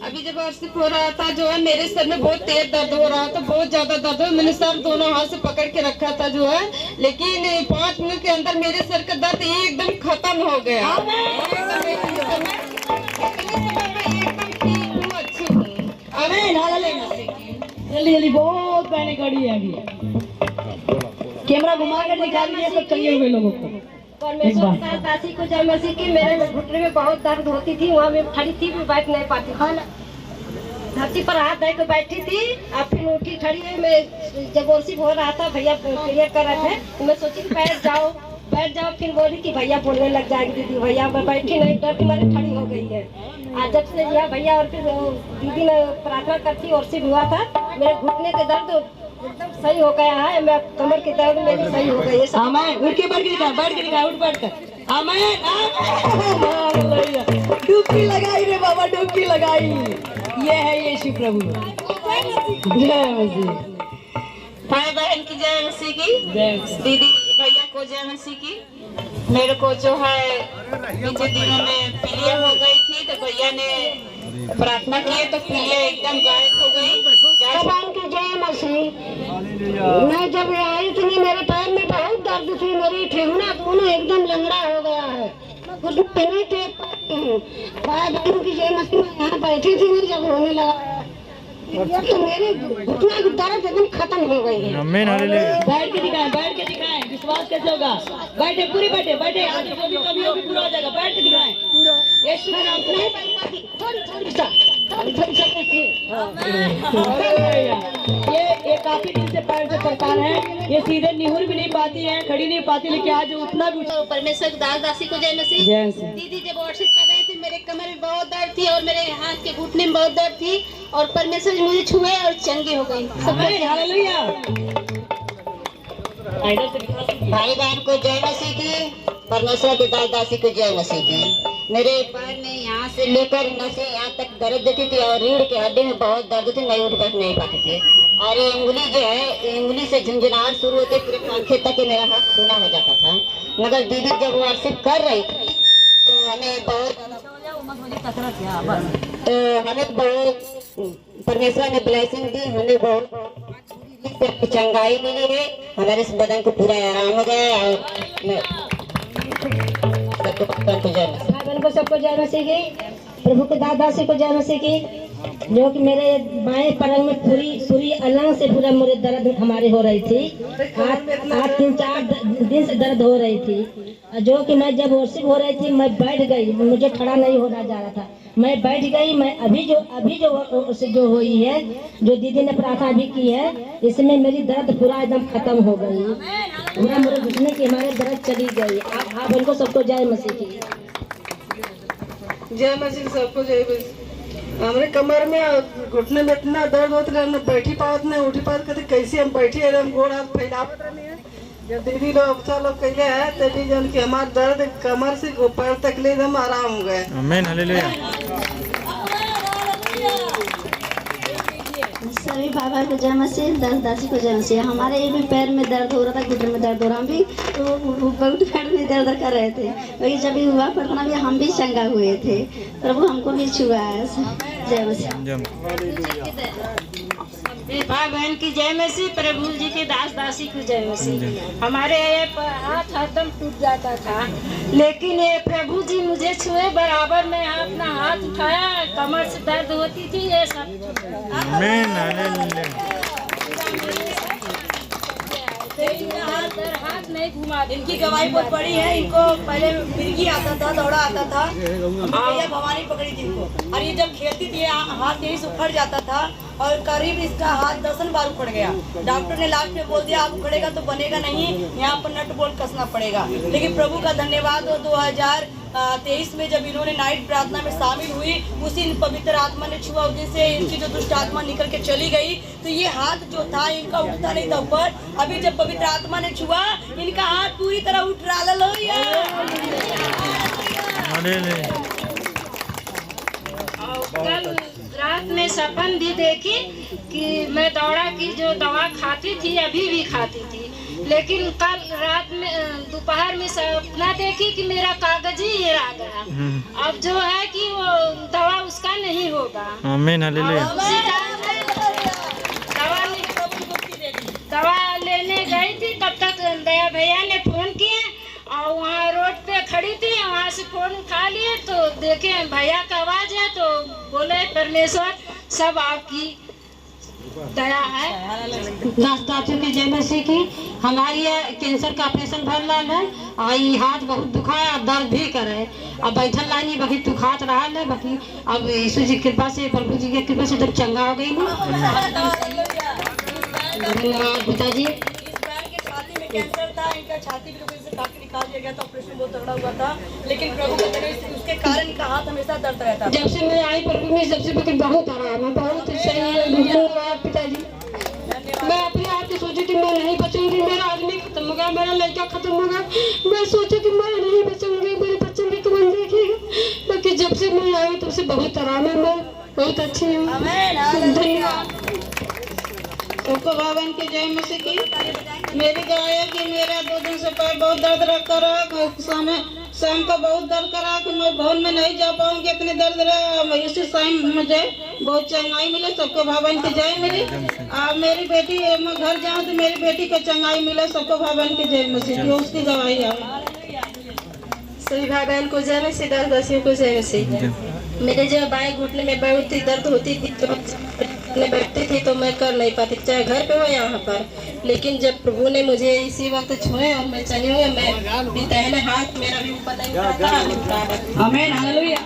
अभी जब वर्षिप हो रहा था, जो है मेरे सर में बहुत तेज दर्द हो रहा था, बहुत ज्यादा दर्द हो। मैंने सर दोनों हाथ से पकड़ के रखा था जो है, लेकिन 5 मिनट के अंदर मेरे सर का दर्द एकदम खत्म हो गया। जल्दी जल्दी बहुत बहने खड़ी है। अभी कैमरा घुमा कर निकालिए सब चंगे हुए लोगों को। परमेश्वर के दासी को जय मसीह की। मेरे घुटने में बहुत दर्द होती थी, वहाँ में खड़ी थी भी बैठ नहीं पाती थी, धरती पर हाथ दे के बैठी थी। अब फिर उठी खड़ी है। मैं जब वर्षिप हो रहा था, भैया क्लियर कर रहे थे, तो मैं सोची कि बैठ जाओ। फिर बोली कि भैया बोलने लग जाएगी दीदी। भैया मैं बैठी नहीं, डर की मारे खड़ी हो गई है। आज जब से यह भैया और फिर दीदी ने प्रार्थना करती वर्षिप हुआ था, मेरे घुटने के दर्द एकदम सही हो गया है। मैं कमर के दर्द में भी सही हो गई है। उठ के बैठ के दिखा, बैठ के दिखा, उठ बैठ कर। आमीन। डुबकी लगाई रे बाबा, डुबकी लगाई। ये है यीशु प्रभु। जय मसीह। भाई बहन की जय मसीह की। दीदी भैया को जय मसीह की। मेरे को जो है पिछले दिनों में पीलिया हो गई थी, तो भैया ने प्रार्थना की तो पीलिया एकदम गायब हो गई। भगवान की जय मसीह। मैं जब आई थी, मेरे पैर में बहुत दर्द थी, मेरी ठेहुना दोनों एकदम लंगड़ा हो गया है, कुछ नहीं टेक पाती हूँ। भाई बहन की जय मसीह। मैं यहाँ बैठी थी, जब रोने लगा तो मेरे घुटना की दर्द एकदम खत्म हो गई है। बैठ के दिखाएं, विश्वास कैसे होगा। बैठे, पूरी बैठे, आज जो भी कभी होगी पूरा हो जाएगा। बैठ के दिखाएं। यीशु के नाम से ये काफी दिन से पैर से परेशान है, ये सीधे निहुर भी नहीं पाती है, खड़ी नहीं पाती, लेकिन आज उतना भी। परमेश्वर दास दासी को जय मसीह। दीदी जब वर्षिप कर रहे थे, मेरे कमर में बहुत दर्द थी और मेरे हाथ के घुटने में बहुत दर्द थी और परमेश्वर जी मुझे छुए और चंगी हो गई। भाई बहन को जय मसीह की, परमेश्वर के दास दासी को जय मसीह की। मेरे पैर में यहाँ से लेकर नसे यहाँ तक दर्द देती थी और रीढ़ के हड्डी में बहुत दर्द थी, मैं उठ बैठ नहीं पाती थी। और ये उंगली जो है, उंगली से झुंझुनाहट शुरू होते पूरे पंखे तक मेरा हाथ सूना हो जाता था। मगर दीदी जब वर्शिप कर रही थी तो हमें बहुत परमेश्वर ने ब्लेसिंग दी, हमें बहुत चंगाई मिली है, हमारे इस बदन को पूरा आराम हो गया है। और सबको जय मसीह की, प्रभु के दासी को जय मसीह की। जो कि मेरे बाएं पलंग में पूरी अलग से पूरा मेरे दर्द हमारे हो रही थी, आज 3-4 दिन से दर्द हो रही थी। जो कि मैं जब वर्शिप हो रही थी मैं बैठ गई, मुझे खड़ा नहीं होना जा रहा था, मैं बैठ गई। मैं अभी जो हुई है, जो दीदी ने प्रार्थना भी की है, इसमें मेरी दर्द पूरा एकदम खत्म हो गई, पूरा मेरे घुटने की हमारे दर्द चली गई। आप उनको सबको जय मसीह की। जय मसीह सबको जय मसीह। हमारे कमर में घुटने में इतना दर्द होता है, हम बैठी पावत नहीं उठी पावत, कहते कैसे हम बैठी है, हम गोड़ हाथ फैलावत रहे हैं। जब दीदी लोग अफसर लोग कहले है तभी जन कि हमारे दर्द कमर से पैर तक ले हम आराम हो गए। आमीन हालेलुया। सभी बाबा को जय मसीह, दास दासी को जय मसीह। हमारे ये भी पैर में दर्द हो रहा था, घुटने में दर्द हो रहा, हम भी तो बहुत पैर में दर्द कर रहे थे। वही जब भी हुआ प्रार्थना भी हम भी चंगा हुए थे, प्रभु हमको भी छुआ है। जय मसीह। भाई बहन की जय मसीह, प्रभु जी के दास दासी की जय मसीह। हमारे ये हाथ हरदम टूट जाता था, लेकिन ये प्रभु जी मुझे छुए बराबर में अपना हाथ उठाया, कमर से दर्द होती थी, ये सब आमीन हालेलुया। हाथ नहीं घुमा। इनकी गवाही बहुत बड़ी है। इनको पहले मिर्गी आता था, दौड़ा आता था, भैया भवानी पकड़ी थी इनको, और ये जब खेलती थी हाथ यही से उखड़ जाता था और करीब इसका हाथ 10 बार उखड़ गया। डॉक्टर ने लास्ट में बोल दिया आप उखड़ेगा तो बनेगा नहीं, यहाँ पर नट बोल्ट कसना पड़ेगा। लेकिन प्रभु का धन्यवाद हो, 2023 में जब इन्होंने नाइट प्रार्थना में शामिल हुई, उसी दिन पवित्र आत्मा ने छुआ, उस दिन से इनकी जो दुष्ट आत्मा निकल के चली गई। तो ये हाथ जो था इनका उठता नहीं था ऊपर, अभी जब पवित्र आत्मा ने छुआ इनका हाथ पूरी तरह उठ रहा। कल रात में सपन भी देखी कि मैं दौड़ा की जो दवा खाती थी अभी भी खाती थी, लेकिन कल रात में दोपहर में सपना देखी कि मेरा कागज ही ये आ गया। अब जो है कि वो दवा उसका नहीं होगा। आमीन हालेलुया। दवा लेने गई थी, तब तक दया भैया ने फोन किया और वहाँ रोड पे खड़ी थी, वहाँ से फोन उठा लिए तो देखे भैया का आवाज है, तो बोले परमेश्वर सब आपकी दया है। दास दासियों की जय मसीह की। हमारी कैंसर का ऑपरेशन भर रहा है और ये हाथ बहुत दुखाया, दर्द भी करे, अब बैठल लानी बाकी दुखात रहा है, बाकी अब यीशु जी कृपा से, प्रभु जी की कृपा से जब चंगा हो गई धन्यवाद पिताजी। कैंसर था, इनका छाती भी काट के निकाल दिया गया था, ऑपरेशन बहुत तगड़ा हुआ था, लेकिन प्रभु के तरफ उसके कारण इनका हाथ हमेशा दर्द रहता था। जब से मैं आई प्रभु में सबसे बहुत आराम है, बहुत सही है। धन्यवाद पिताजी। मैं अपने आप को सोची कि मैं नहीं बचूंगी, मेरा आदमी खत्म हो गया, मेरा लड़का खत्म हो गया, मैं सोची कि मैं नहीं बचूंगी, मेरे बच्चे भी कौन देखेगा, लेकिन जब से मैं आई तब से बहुत आराम है, मैं बहुत अच्छी हूँ। धन्यवाद। सबको भगवान की जय मसीह की। मेरी गवाही कि मेरा 2 दिन से पैर बहुत दर्द रहा, शाम को बहुत दर्द करा कि मैं भवन में नहीं जा पाऊंगी, इतने दर्द रहा। इसी शाम मुझे बहुत चंगाई मिले, सबको भगवान की जय मिली। और मेरी बेटी, मैं घर जाऊँ तो मेरी बेटी को चंगाई मिले, सबको भगवान की जय मसीह की, उसकी गवाही है। सभी भाई बहन को जय मसीह, दास दासियों को जय मसीह। मेरे जो बाएं घुटने में बहुत ही दर्द होती थी, तो बैठती थी तो मैं कर नहीं पाती, चाहे घर पे हो या यहाँ पर, लेकिन जब प्रभु ने मुझे इसी वक्त छुए और मैं चली हुई, मैं भी हाथ मेरा भी ऊपर नहीं उठाता। आमीन हालेलुया।